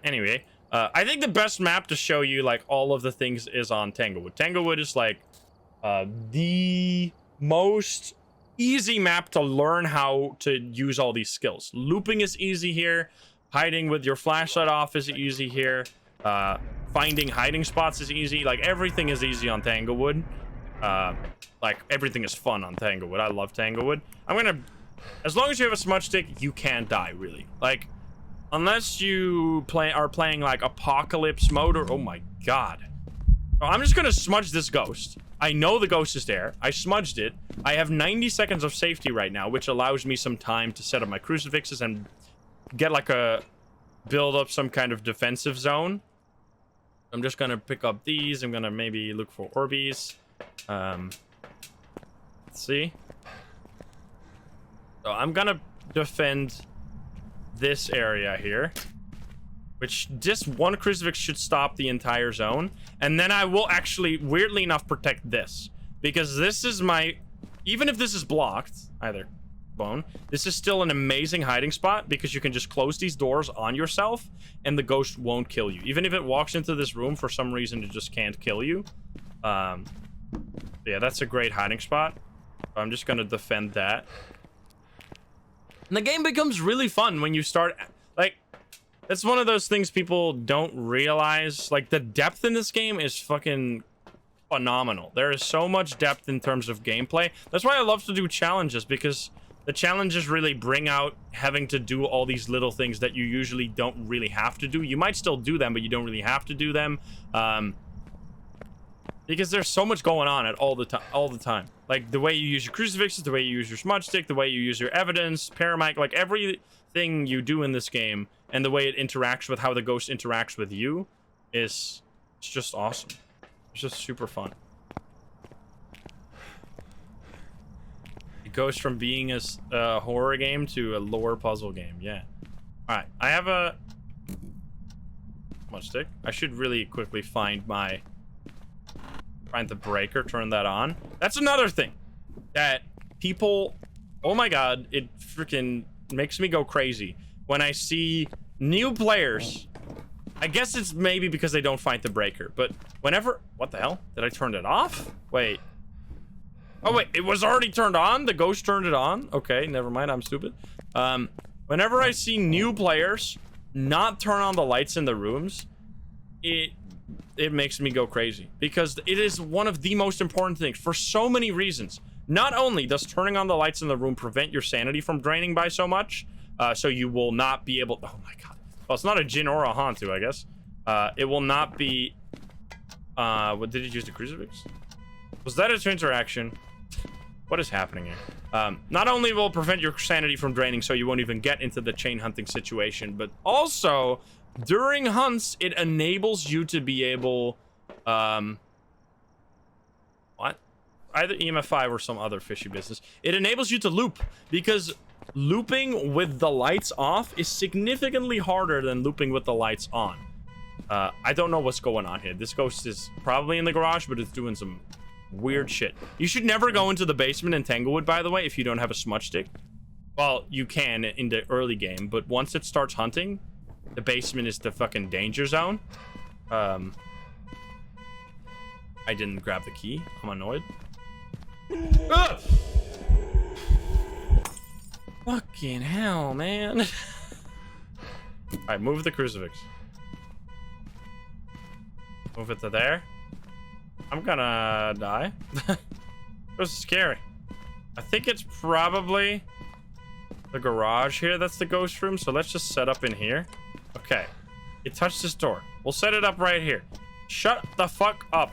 Anyway, I think the best map to show you like all of the things is on Tanglewood. Tanglewood is like the most easy map to learn how to use all these skills. Looping is easy here. Hiding with your flashlight off is easy here. Finding hiding spots is easy. Like everything is easy on Tanglewood. Like, everything is fun on Tanglewood. I love Tanglewood. I'm gonna... As long as you have a smudge stick, you can't die, really. Like, unless you are playing, like, Apocalypse mode or... Oh, my God. So I'm just gonna smudge this ghost. I know the ghost is there. I smudged it. I have 90 seconds of safety right now, which allows me some time to set up my crucifixes and get, like, build up some kind of defensive zone. I'm just gonna pick up these. I'm gonna maybe look for Orbeez. Let's see. So I'm gonna defend this area here, which just one crucifix should stop the entire zone, and then I will actually, weirdly enough, protect this, because this is my, even if this is blocked, either bone, this is still an amazing hiding spot, because you can just close these doors on yourself and the ghost won't kill you. Even if it walks into this room for some reason, it just can't kill you. Yeah, that's a great hiding spot. I'm just gonna defend that. And the game becomes really fun when you start, like, that's one of those things people don't realize. Like, the depth in this game is fucking phenomenal. There is so much depth in terms of gameplay. That's why I love to do challenges, because the challenges really bring out having to do all these little things that you usually don't really have to do. You might still do them, but you don't really have to do them. Because there's so much going on all the time. Like the way you use your crucifixes, the way you use your smudge stick, the way you use your evidence, paramic, like everything you do in this game, and the way it interacts with how the ghost interacts with you it's just awesome. It's just super fun. It goes from being a horror game to a lore puzzle game. Yeah. All right, I have a smudge stick. I should really quickly find the breaker, turn that on. That's another thing that people, oh my god, it freaking makes me go crazy when I see new players. I guess it's maybe because they don't find the breaker, but whenever, what the hell? Did I turn it off? Wait. Oh wait, it was already turned on? The ghost turned it on? Okay, never mind, I'm stupid. Whenever I see new players not turn on the lights in the rooms, it makes me go crazy, because it is one of the most important things for so many reasons. Not only does turning on the lights in the room prevent your sanity from draining by so much, so you will not be able, oh my god, well, it's not a Jinn or a Hantu, I guess. It will not be, what did you use, the crucifix? Was that its interaction? What is happening here? Not only will it prevent your sanity from draining, so you won't even get into the chain hunting situation, but also during hunts, it enables you to be able, what? Either EMF5 or some other fishy business. It enables you to loop, because looping with the lights off is significantly harder than looping with the lights on. I don't know what's going on here. This ghost is probably in the garage, but it's doing some weird shit. You should never go into the basement in Tanglewood, by the way, if you don't have a smudge stick. Well, you can in the early game, but once it starts hunting, the basement is the fucking danger zone. I didn't grab the key. I'm annoyed. Ah! Fucking hell, man. Alright, move the crucifix. Move it to there. I'm gonna die. This is scary. I think it's probably the garage here that's the ghost room, so let's just set up in here. Okay. It touched this door. We'll set it up right here. Shut the fuck up.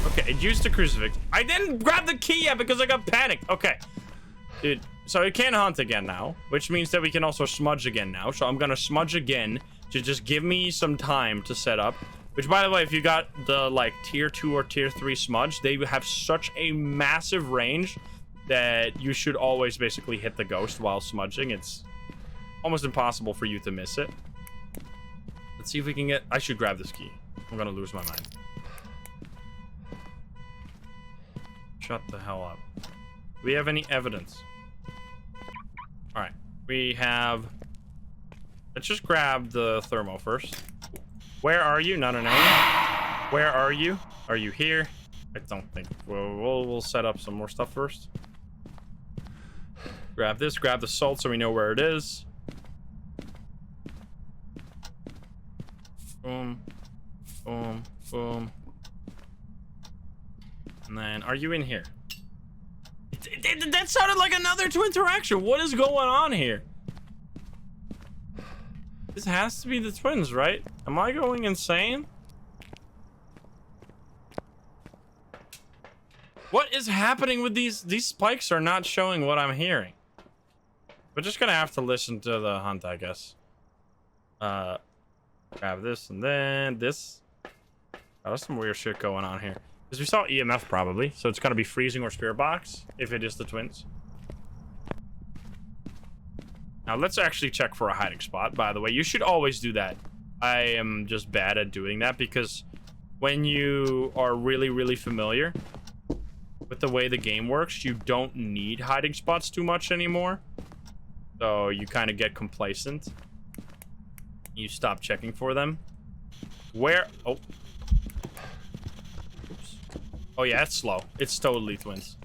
Okay, it used the crucifix. I didn't grab the key yet because I got panicked. Okay. Dude, so it can hunt again now, which means that we can also smudge again now. So I'm gonna smudge again to just give me some time to set up. Which, by the way, if you got the, like, tier 2 or tier 3 smudge, they have such a massive range that you should always basically hit the ghost while smudging. It's almost impossible for you to miss it. Let's see if we can get... I should grab this key. I'm gonna lose my mind. Shut the hell up. Do we have any evidence? Alright. We have... Let's just grab the thermo first. Where are you? Not a name. Where are you? Are you here? I don't think. We'll set up some more stuff first. Grab this. Grab the salt so we know where it is. Boom. Boom. Boom. And then, are you in here? That sounded like another twin interaction. What is going on here? This has to be the twins, right? Am I going insane? What is happening with these? These spikes are not showing what I'm hearing. We're just gonna have to listen to the hunt, I guess. Grab this and then this. Oh, there's some weird shit going on here. Because we saw EMF probably, so it's gonna be freezing or spirit box if it is the twins. Now let's actually check for a hiding spot, by the way. You should always do that. I am just bad at doing that because when you are really, really familiar with the way the game works, you don't need hiding spots too much anymore. So you kind of get complacent. You stop checking for them. Where? Oh. Oops. Oh yeah, it's slow. It's totally twins.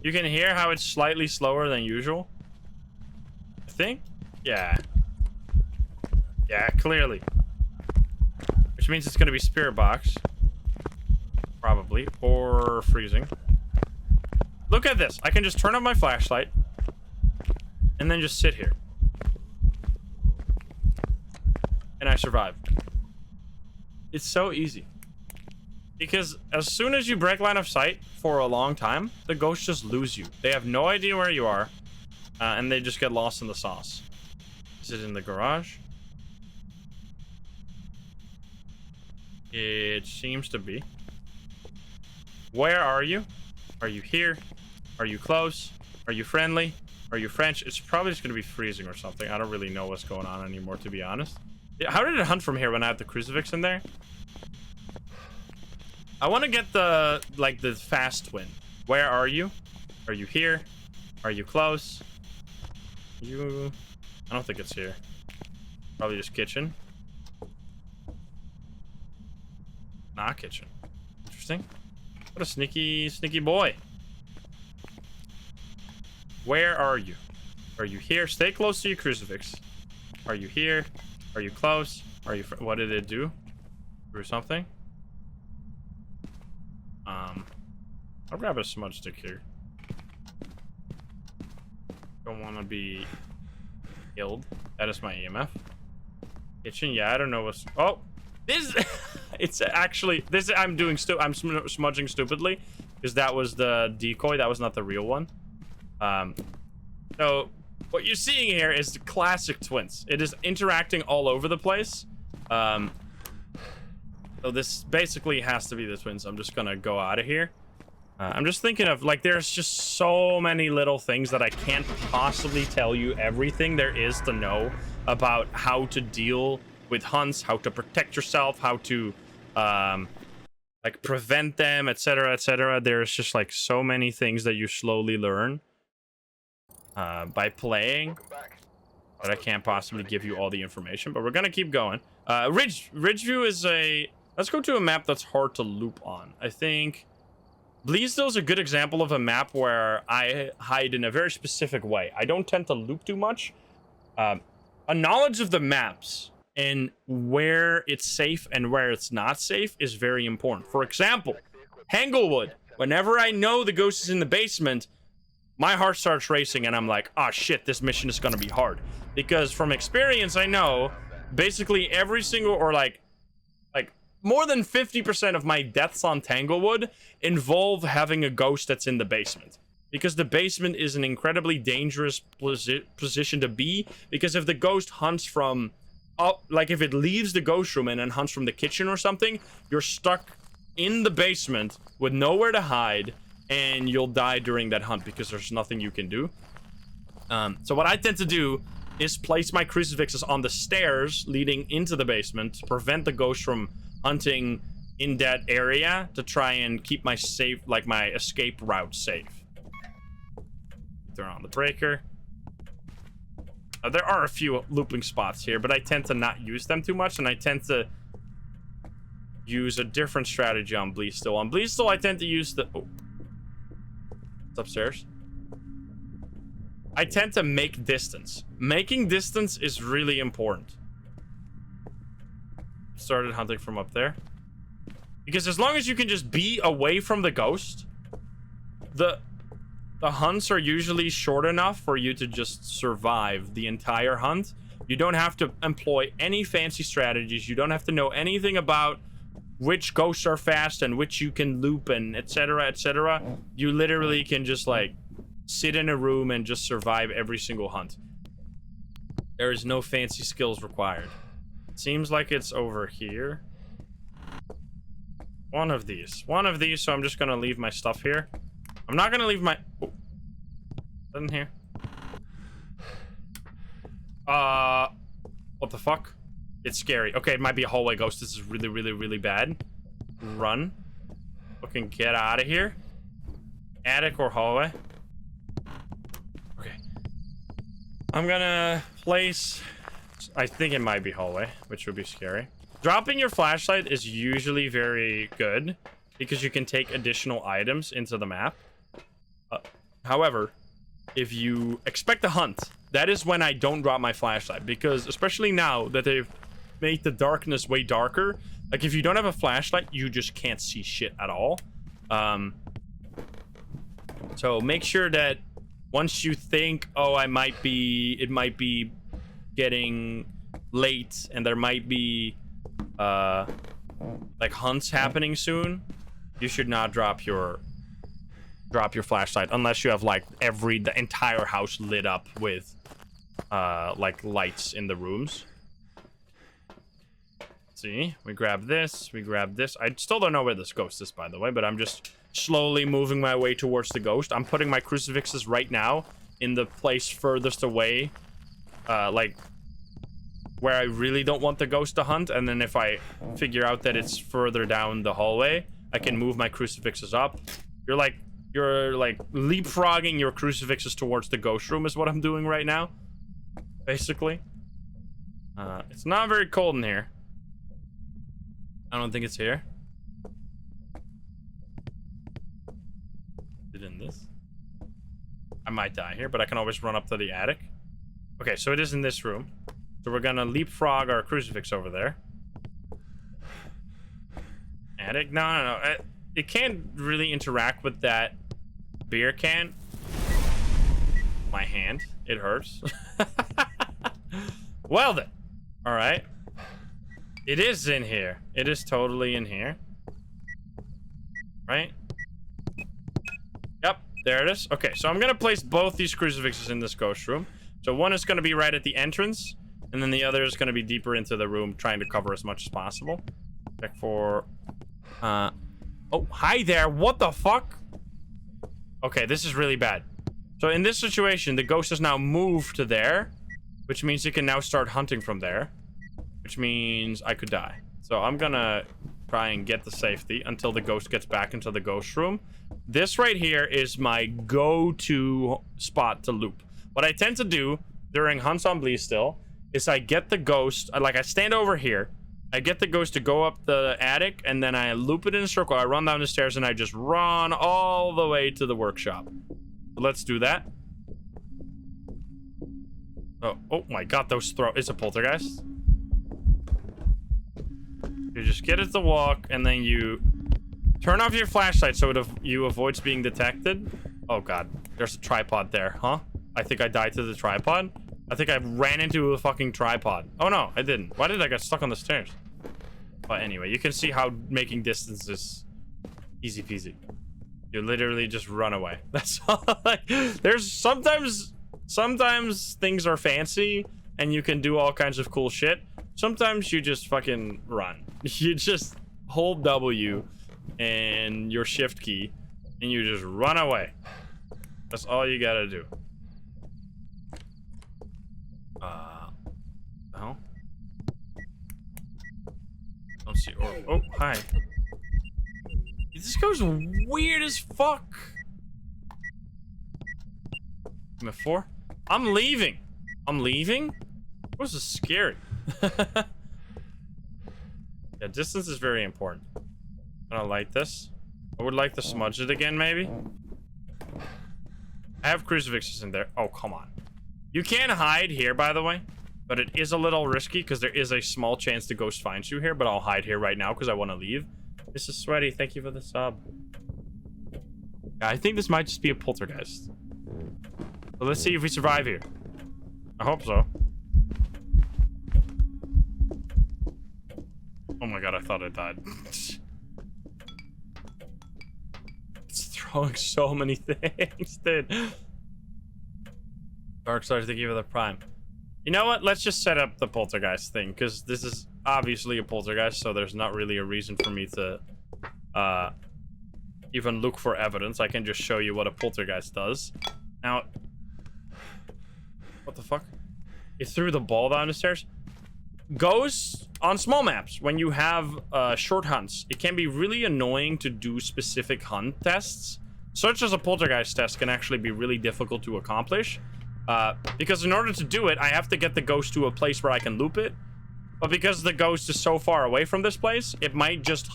You can hear how it's slightly slower than usual. I think? Yeah. Yeah, clearly. Which means it's gonna be spirit box. Probably. Or freezing. Look at this. I can just turn on my flashlight. And then just sit here. And I survive. It's so easy. Because as soon as you break line of sight for a long time, the ghosts just lose you. They have no idea where you are. And they just get lost in the sauce. Is it in the garage? It seems to be. Where are you? Are you here? Are you close? Are you friendly? Are you French? It's probably just gonna be freezing or something. I don't really know what's going on anymore, to be honest. How did it hunt from here when I have the crucifix in there? I want to get the, like, the fast win. Where are you? Are you here? Are you close? I don't think it's here. Probably just kitchen. Not kitchen. Interesting. What a sneaky boy. Where are you? Are you here? Stay close to your crucifix. Are you here? Are you close? Are you... What did it do? Through something? I'll grab a smudge stick here. Don't want to be killed. That is my EMF. Kitchen, yeah, I don't know what's... Oh! This... It's actually... This... I'm smudging stupidly. Because that was the decoy. That was not the real one. So... What you're seeing here is the classic twins. It is interacting all over the place. So this basically has to be the twins. I'm just gonna go out of here. I'm just thinking of, like, there's just so many little things that I can't possibly tell you everything there is to know about how to deal with hunts, how to protect yourself, how to, like, prevent them, etc., etc. There's just, like, so many things that you slowly learn by playing, but I can't possibly give you all the information. But we're gonna keep going. Ridgeview is a... Let's go to a map that's hard to loop on. I think Bleasdale is a good example of a map where I hide in a very specific way. I don't tend to loop too much. A knowledge of the maps and where it's safe and where it's not safe is very important. For example, Tanglewood. Whenever I know the ghost is in the basement, my heart starts racing and I'm like, oh shit, this mission is gonna be hard. Because from experience, I know basically every single, or like more than 50% of my deaths on Tanglewood involve having a ghost that's in the basement. Because the basement is an incredibly dangerous position to be. Because if the ghost hunts from up, like if it leaves the ghost room and then hunts from the kitchen or something, you're stuck in the basement with nowhere to hide, and you'll die during that hunt because there's nothing you can do. So what I tend to do is place my crucifixes on the stairs leading into the basement to prevent the ghost from hunting in that area, to try and keep my my escape route safe. Turn on the breaker. There are a few looping spots here, but I tend to not use them too much, and I tend to use a different strategy on Bleasdale. On Bleasdale, I tend to use the... Oh. It's upstairs. I tend to make distance. Making distance is really important. Started hunting from up there. Because as long as you can just be away from the ghost, the hunts are usually short enough for you to just survive the entire hunt. You don't have to employ any fancy strategies. You don't have to know anything about which ghosts are fast and which you can loop and etc., etc. You literally can just, like, sit in a room and just survive every single hunt. There is no fancy skills required. It seems like it's over here. One of these, so I'm just gonna leave my stuff here. I'm not gonna leave my... Oh. In here. What the fuck? It's scary. Okay, it might be a hallway ghost. This is really, really, really bad. Run. Fucking get out of here. Attic or hallway. Okay. I'm gonna place... I think it might be hallway, which would be scary. Dropping your flashlight is usually very good because you can take additional items into the map. However, if you expect a hunt, that is when I don't drop my flashlight, because especially now that they've made the darkness way darker, like if you don't have a flashlight, you just can't see shit at all. So make sure that once you think, oh, it might be getting late and there might be like hunts happening soon, you should not drop your flashlight unless you have like the entire house lit up with like lights in the rooms. See, we grab this. I still don't know where this ghost is, by the way, but I'm just slowly moving my way towards the ghost. I'm putting my crucifixes right now in the place furthest away, like where I really don't want the ghost to hunt, and then if I figure out that it's further down the hallway, I can move my crucifixes up. You're like leapfrogging your crucifixes towards the ghost room is what I'm doing right now, basically. It's not very cold in here. I don't think it's here. Is it in this? I might die here, but I can always run up to the attic. Okay, so it is in this room. So we're gonna leapfrog our crucifix over there. Attic? No. It can't really interact with that beer can. My hand. It hurts. Well then. Alright. It is in here. It is totally in here. Right? Yep, there it is. Okay, so I'm gonna place both these crucifixes in this ghost room. So one is gonna be right at the entrance, and then the other is gonna be deeper into the room, trying to cover as much as possible. Check for... Oh, hi there. What the fuck? Okay, this is really bad. So in this situation, the ghost has now moved to there, which means it can now start hunting from there, which means I could die. So I'm gonna try and get the safety until the ghost gets back into the ghost room. This right here is my go-to spot to loop. What I tend to do during hunts on Bleestill is I get the ghost, like I stand over here, I get the ghost to go up the attic, and then I loop it in a circle. I run down the stairs, and I just run all the way to the workshop. So let's do that. Oh my god, it's a poltergeist. You just get it to walk, and then you turn off your flashlight so you avoids being detected. Oh god, there's a tripod there, huh? I think I died to the tripod. I think I ran into a fucking tripod. Oh no, I didn't. Why did I get stuck on the stairs? But anyway, you can see how making distance is easy peasy. You literally just run away. That's all. Like, there's sometimes things are fancy and you can do all kinds of cool shit. Sometimes you just fucking run. You just hold W and your shift key and you just run away. That's all you gotta do. Oh. Don't see. Oh, hi. This goes weird as fuck. I'm at 4. I'm leaving. This is scary. Yeah, distance is very important. I don't like this. I would like to smudge it again, maybe. I have crucifixes in there. Oh, come on. You can hide here, by the way, but it is a little risky because there is a small chance the ghost finds you here, but I'll hide here right now because I want to leave. This is Sweaty. Thank you for the sub. Yeah, I think this might just be a poltergeist. So let's see if we survive here. I hope so. Oh my god, I thought I died. It's throwing so many things, dude. Darkside, thank you for the prime. You know what? Let's just set up the poltergeist thing, because this is obviously a poltergeist, so there's not really a reason for me to even look for evidence. I can just show you what a poltergeist does. Now, what the fuck? You threw the ball down the stairs? Ghosts on small maps, when you have short hunts, it can be really annoying to do specific hunt tests. Such as a poltergeist test can actually be really difficult to accomplish. Because in order to do it, I have to get the ghost to a place where I can loop it. But because the ghost is so far away from this place, it might just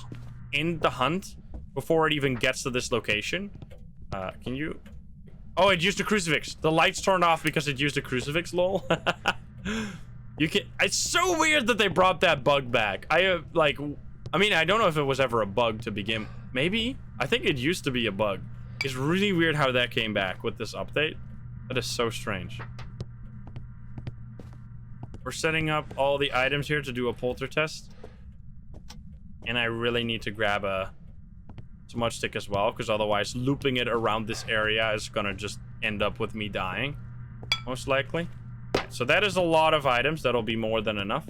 end the hunt before it even gets to this location. Can you... Oh, it used a crucifix. The lights turned off because it used a crucifix, lol. You can... It's so weird that they brought that bug back. I mean, I don't know if it was ever a bug to begin. Maybe? I think it used to be a bug. It's really weird how that came back with this update. That is so strange. We're setting up all the items here to do a polter test. And I really need to grab a smudge stick as well, because otherwise looping it around this area is gonna just end up with me dying. Most likely. So that is a lot of items. That'll be more than enough.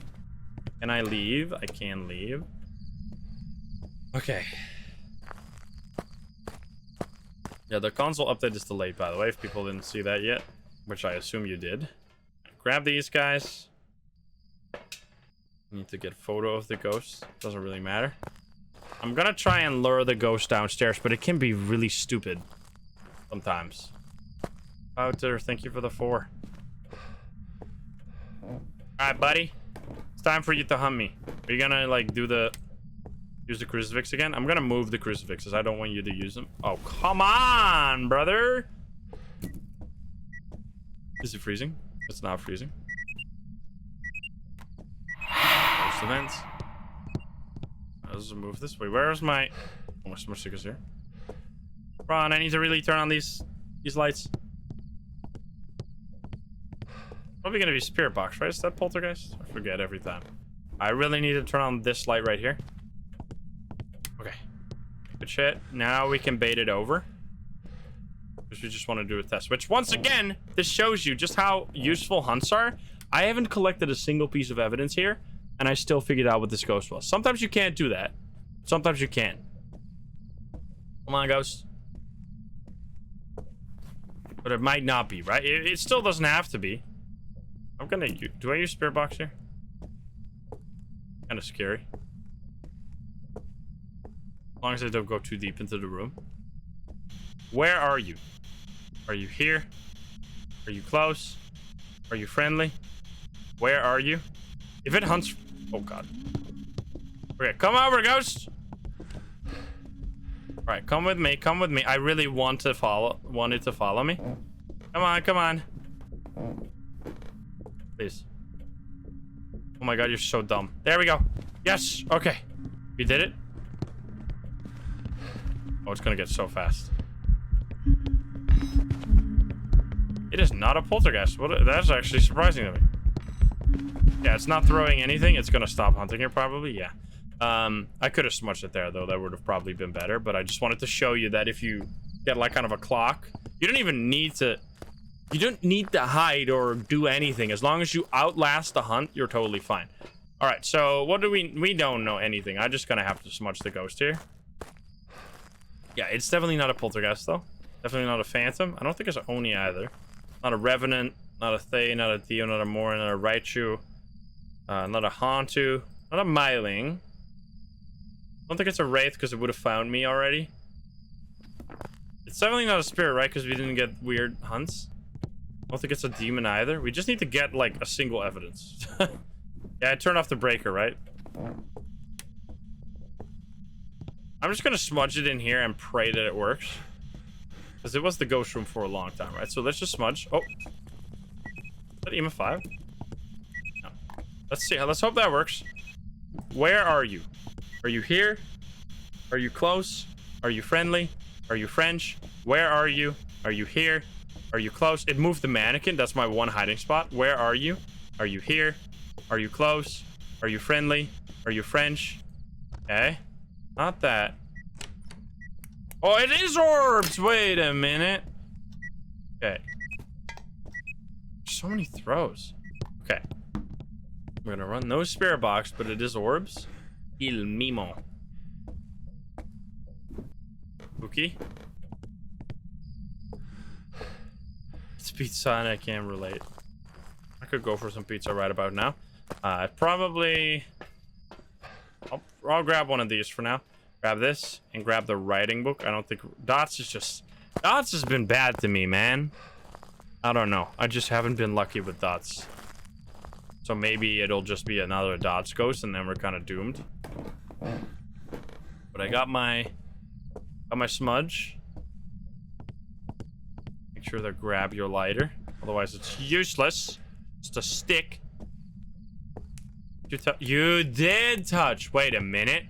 Can I leave? I can leave. Okay. Yeah, the console update is delayed, by the way, if people didn't see that yet, which I assume you did. Grab these guys. Need to get a photo of the ghost. Doesn't really matter. I'm gonna try and lure the ghost downstairs, but it can be really stupid sometimes. Outer, thank you for the 4. Alright, buddy. It's time for you to hunt me. Are you gonna, like, use the crucifix again? I'm gonna move the crucifixes. I don't want you to use them. Oh, come on, brother! Is it freezing? It's not freezing. There's the vents. Let's move this way. Where's my... Oh, my smudge stick is here. Ron, I need to really turn on these lights. Probably gonna be spirit box, right? Is that poltergeist? I forget every time. I really need to turn on this light right here. Okay. Good shit. Now we can bait it over. Because we just want to do a test. Which, once again, this shows you just how useful hunts are. I haven't collected a single piece of evidence here, and I still figured out what this ghost was. Sometimes you can't do that. Sometimes you can. Come on, ghost. But it might not be, right? It still doesn't have to be. I'm gonna... Do I use spirit box here? Kind of scary. As long as I don't go too deep into the room. Where are you? Are you here? Are you close? Are you friendly? Where are you? If it hunts... Oh, God. Okay, come over, ghost! Alright, come with me, come with me. I really want to wanted to follow me. Come on, come on. Please. Oh my God, you're so dumb. There we go. Yes, okay. You did it? Oh, it's gonna get so fast. It is not a poltergeist. That's actually surprising to me. Yeah, it's not throwing anything. It's gonna stop hunting here probably. Yeah. I could have smudged it there though. That would have probably been better. But I just wanted to show you that if you get like kind of a clock, you don't even need to. You don't need to hide or do anything. As long as you outlast the hunt, you're totally fine. All right. So what do we don't know anything. I'm just gonna have to smudge the ghost here. Yeah, it's definitely not a poltergeist though. Definitely not a phantom. I don't think it's an Oni either. Not a revenant. Not a Thay. Not a Theo. Not a Morin. Not a Raichu. Not a Hantu. Not a Myling. I don't think it's a Wraith because it would have found me already. It's definitely not a spirit, right? Because we didn't get weird hunts. I don't think it's a demon either. We just need to get like a single evidence. Yeah, I turned off the breaker, right? I'm just gonna smudge it in here and pray that it works. Because it was the ghost room for a long time, right? So let's just smudge. Oh. Is that EMF 5? No. Let's see. Let's hope that works. Where are you? Are you here? Are you close? Are you friendly? Are you French? Where are you? Are you here? Are you close? It moved the mannequin. That's my one hiding spot. Where are you? Are you here? Are you close? Are you friendly? Are you French? Okay. Not that. Oh, it is orbs! Wait a minute. Okay. So many throws. Okay. We're gonna run no spirit box, but it is orbs. Il Mimo. Spooky. It's pizza and I can't relate. I could go for some pizza right about now. Probably... I'll grab one of these for now. Grab this and grab the writing book. I don't think... Dots is just... Dots has been bad to me, man. I don't know. I just haven't been lucky with dots. So maybe it'll just be another dots ghost and then we're kind of doomed. But I got my smudge. Make make sure to grab your lighter. Otherwise, it's useless. Just a stick. You did touch. Wait a minute.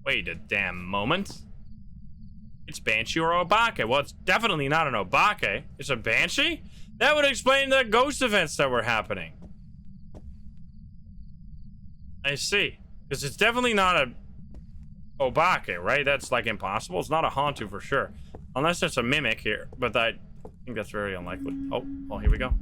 Wait a damn moment. It's Banshee or Obake. Well, it's definitely not an Obake. It's a Banshee? That would explain the ghost events that were happening. I see. Because it's definitely not a Obake, right? That's like impossible. It's not a Hantu for sure. Unless it's a Mimic here. But I think that's very unlikely. Oh, here we go.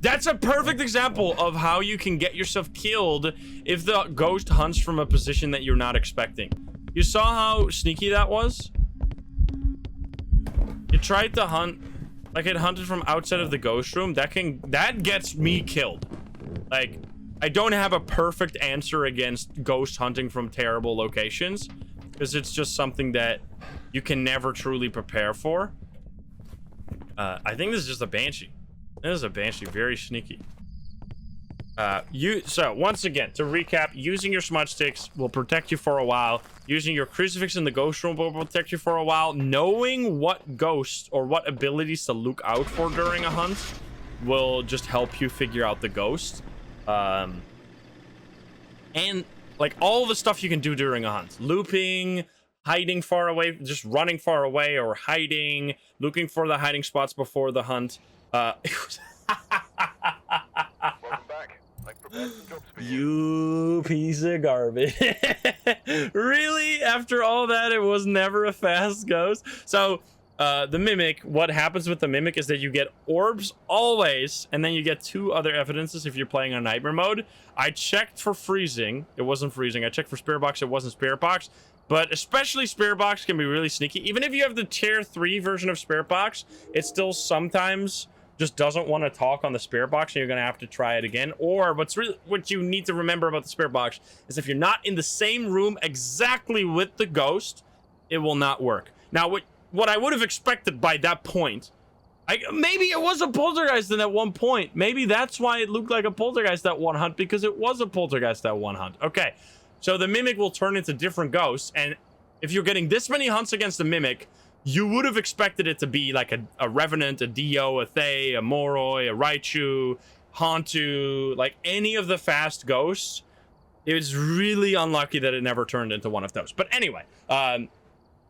That's a perfect example of how you can get yourself killed if the ghost hunts from a position that you're not expecting. You saw how sneaky that was? It tried to hunt, like it hunted from outside of the ghost room. That gets me killed. Like, I don't have a perfect answer against ghost hunting from terrible locations, because it's just something that you can never truly prepare for. I think this is just a Banshee. This is a Banshee, very sneaky. So once again, to recap, using your Smudge Sticks will protect you for a while. Using your Crucifix in the ghost room will protect you for a while. Knowing what ghosts or what abilities to look out for during a hunt will just help you figure out the ghost. And like all the stuff you can do during a hunt. Looping, hiding far away, just running far away, or hiding, looking for the hiding spots before the hunt. You piece of garbage. Really? After all that, it was never a fast ghost? So the Mimic, what happens with the Mimic is that you get orbs always, and then you get 2 other evidences if you're playing on nightmare mode. I checked for freezing. It wasn't freezing. I checked for Spirit Box. It wasn't Spirit Box. But especially Spirit Box can be really sneaky. Even if you have the tier 3 version of Spirit Box, it still sometimes just doesn't want to talk on the Spirit Box, and you're going to have to try it again. Or what you need to remember about the Spirit Box is if you're not in the same room exactly with the ghost, it will not work. Now, what I would have expected by that point, maybe it was a poltergeist in that one point. Maybe that's why it looked like a poltergeist that one hunt, because it was a poltergeist that one hunt. Okay, so the Mimic will turn into different ghosts, and if you're getting this many hunts against the Mimic, you would have expected it to be like a Revenant, a Dio, a Thay, a Moroi, a Raichu, Hantu, like any of the fast ghosts. It was really unlucky that it never turned into one of those. But anyway,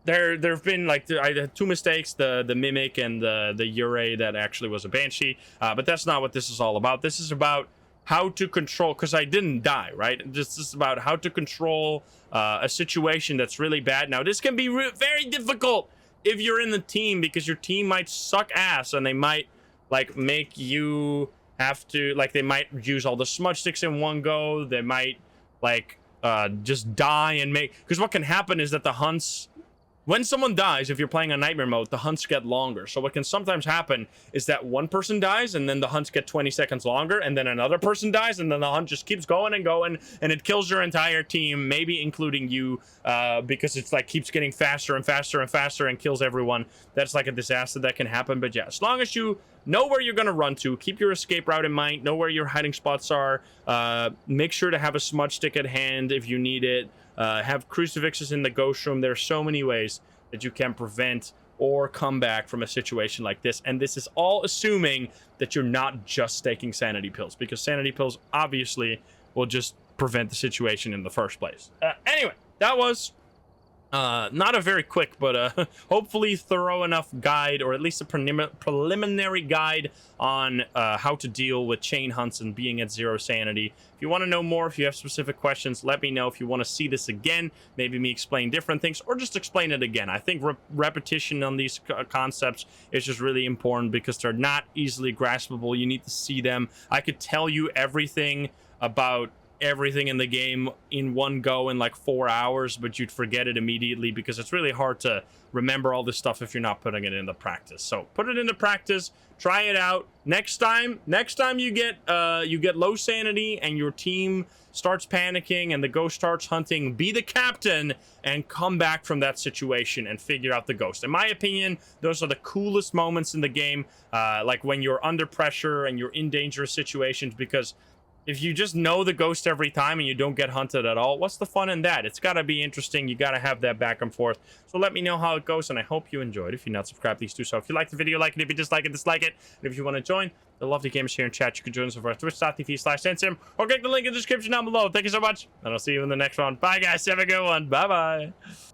there have been like I had 2 mistakes: the Mimic and the Yurei that actually was a Banshee. But that's not what this is all about. This is about how to control, because I didn't die, right? This is about how to control a situation that's really bad. Now, this can be very difficult if you're in the team, because your team might suck ass, and they might like make you have to, like, they might use all the Smudge Sticks in one go. They might like just die and make, because what can happen is that the hunts, when someone dies, if you're playing on nightmare mode, the hunts get longer. So what can sometimes happen is that one person dies, and then the hunts get 20 seconds longer, and then another person dies, and then the hunt just keeps going and going, and it kills your entire team, maybe including you, because it's like keeps getting faster and faster and faster and kills everyone. That's like a disaster that can happen. But yeah, as long as you know where you're going to run to, keep your escape route in mind, know where your hiding spots are, make sure to have a Smudge Stick at hand if you need it. Have Crucifixes in the ghost room. There are so many ways that you can prevent or come back from a situation like this. And this is all assuming that you're not just taking sanity pills, because sanity pills obviously will just prevent the situation in the first place. Anyway, that was not a very quick, but hopefully thorough enough guide, or at least a preliminary guide on how to deal with chain hunts and being at 0 sanity. If you want to know more, if you have specific questions, let me know. If you want to see this again, maybe me explain different things, or just explain it again. I think repetition on these concepts is just really important, because they're not easily graspable. You need to see them. I could tell you everything about everything in the game in one go in like 4 hours, but you'd forget it immediately, because it's really hard to remember all this stuff if you're not putting it into practice. So put it into practice, try it out. Next time you get low sanity and your team starts panicking and the ghost starts hunting, be the captain and come back from that situation and figure out the ghost. In my opinion, those are the coolest moments in the game, like when you're under pressure and you're in dangerous situations, because if you just know the ghost every time and you don't get hunted at all, what's the fun in that? It's got to be interesting. You got to have that back and forth. So let me know how it goes, and I hope you enjoyed. If you're not subscribed, please do so. If you like the video, like it. If you dislike it, dislike it. And if you want to join the lovely gamers here in chat, you can join us over at twitch.tv/Sansim, or click the link in the description down below. Thank you so much, and I'll see you in the next one. Bye, guys. Have a good one. Bye-bye.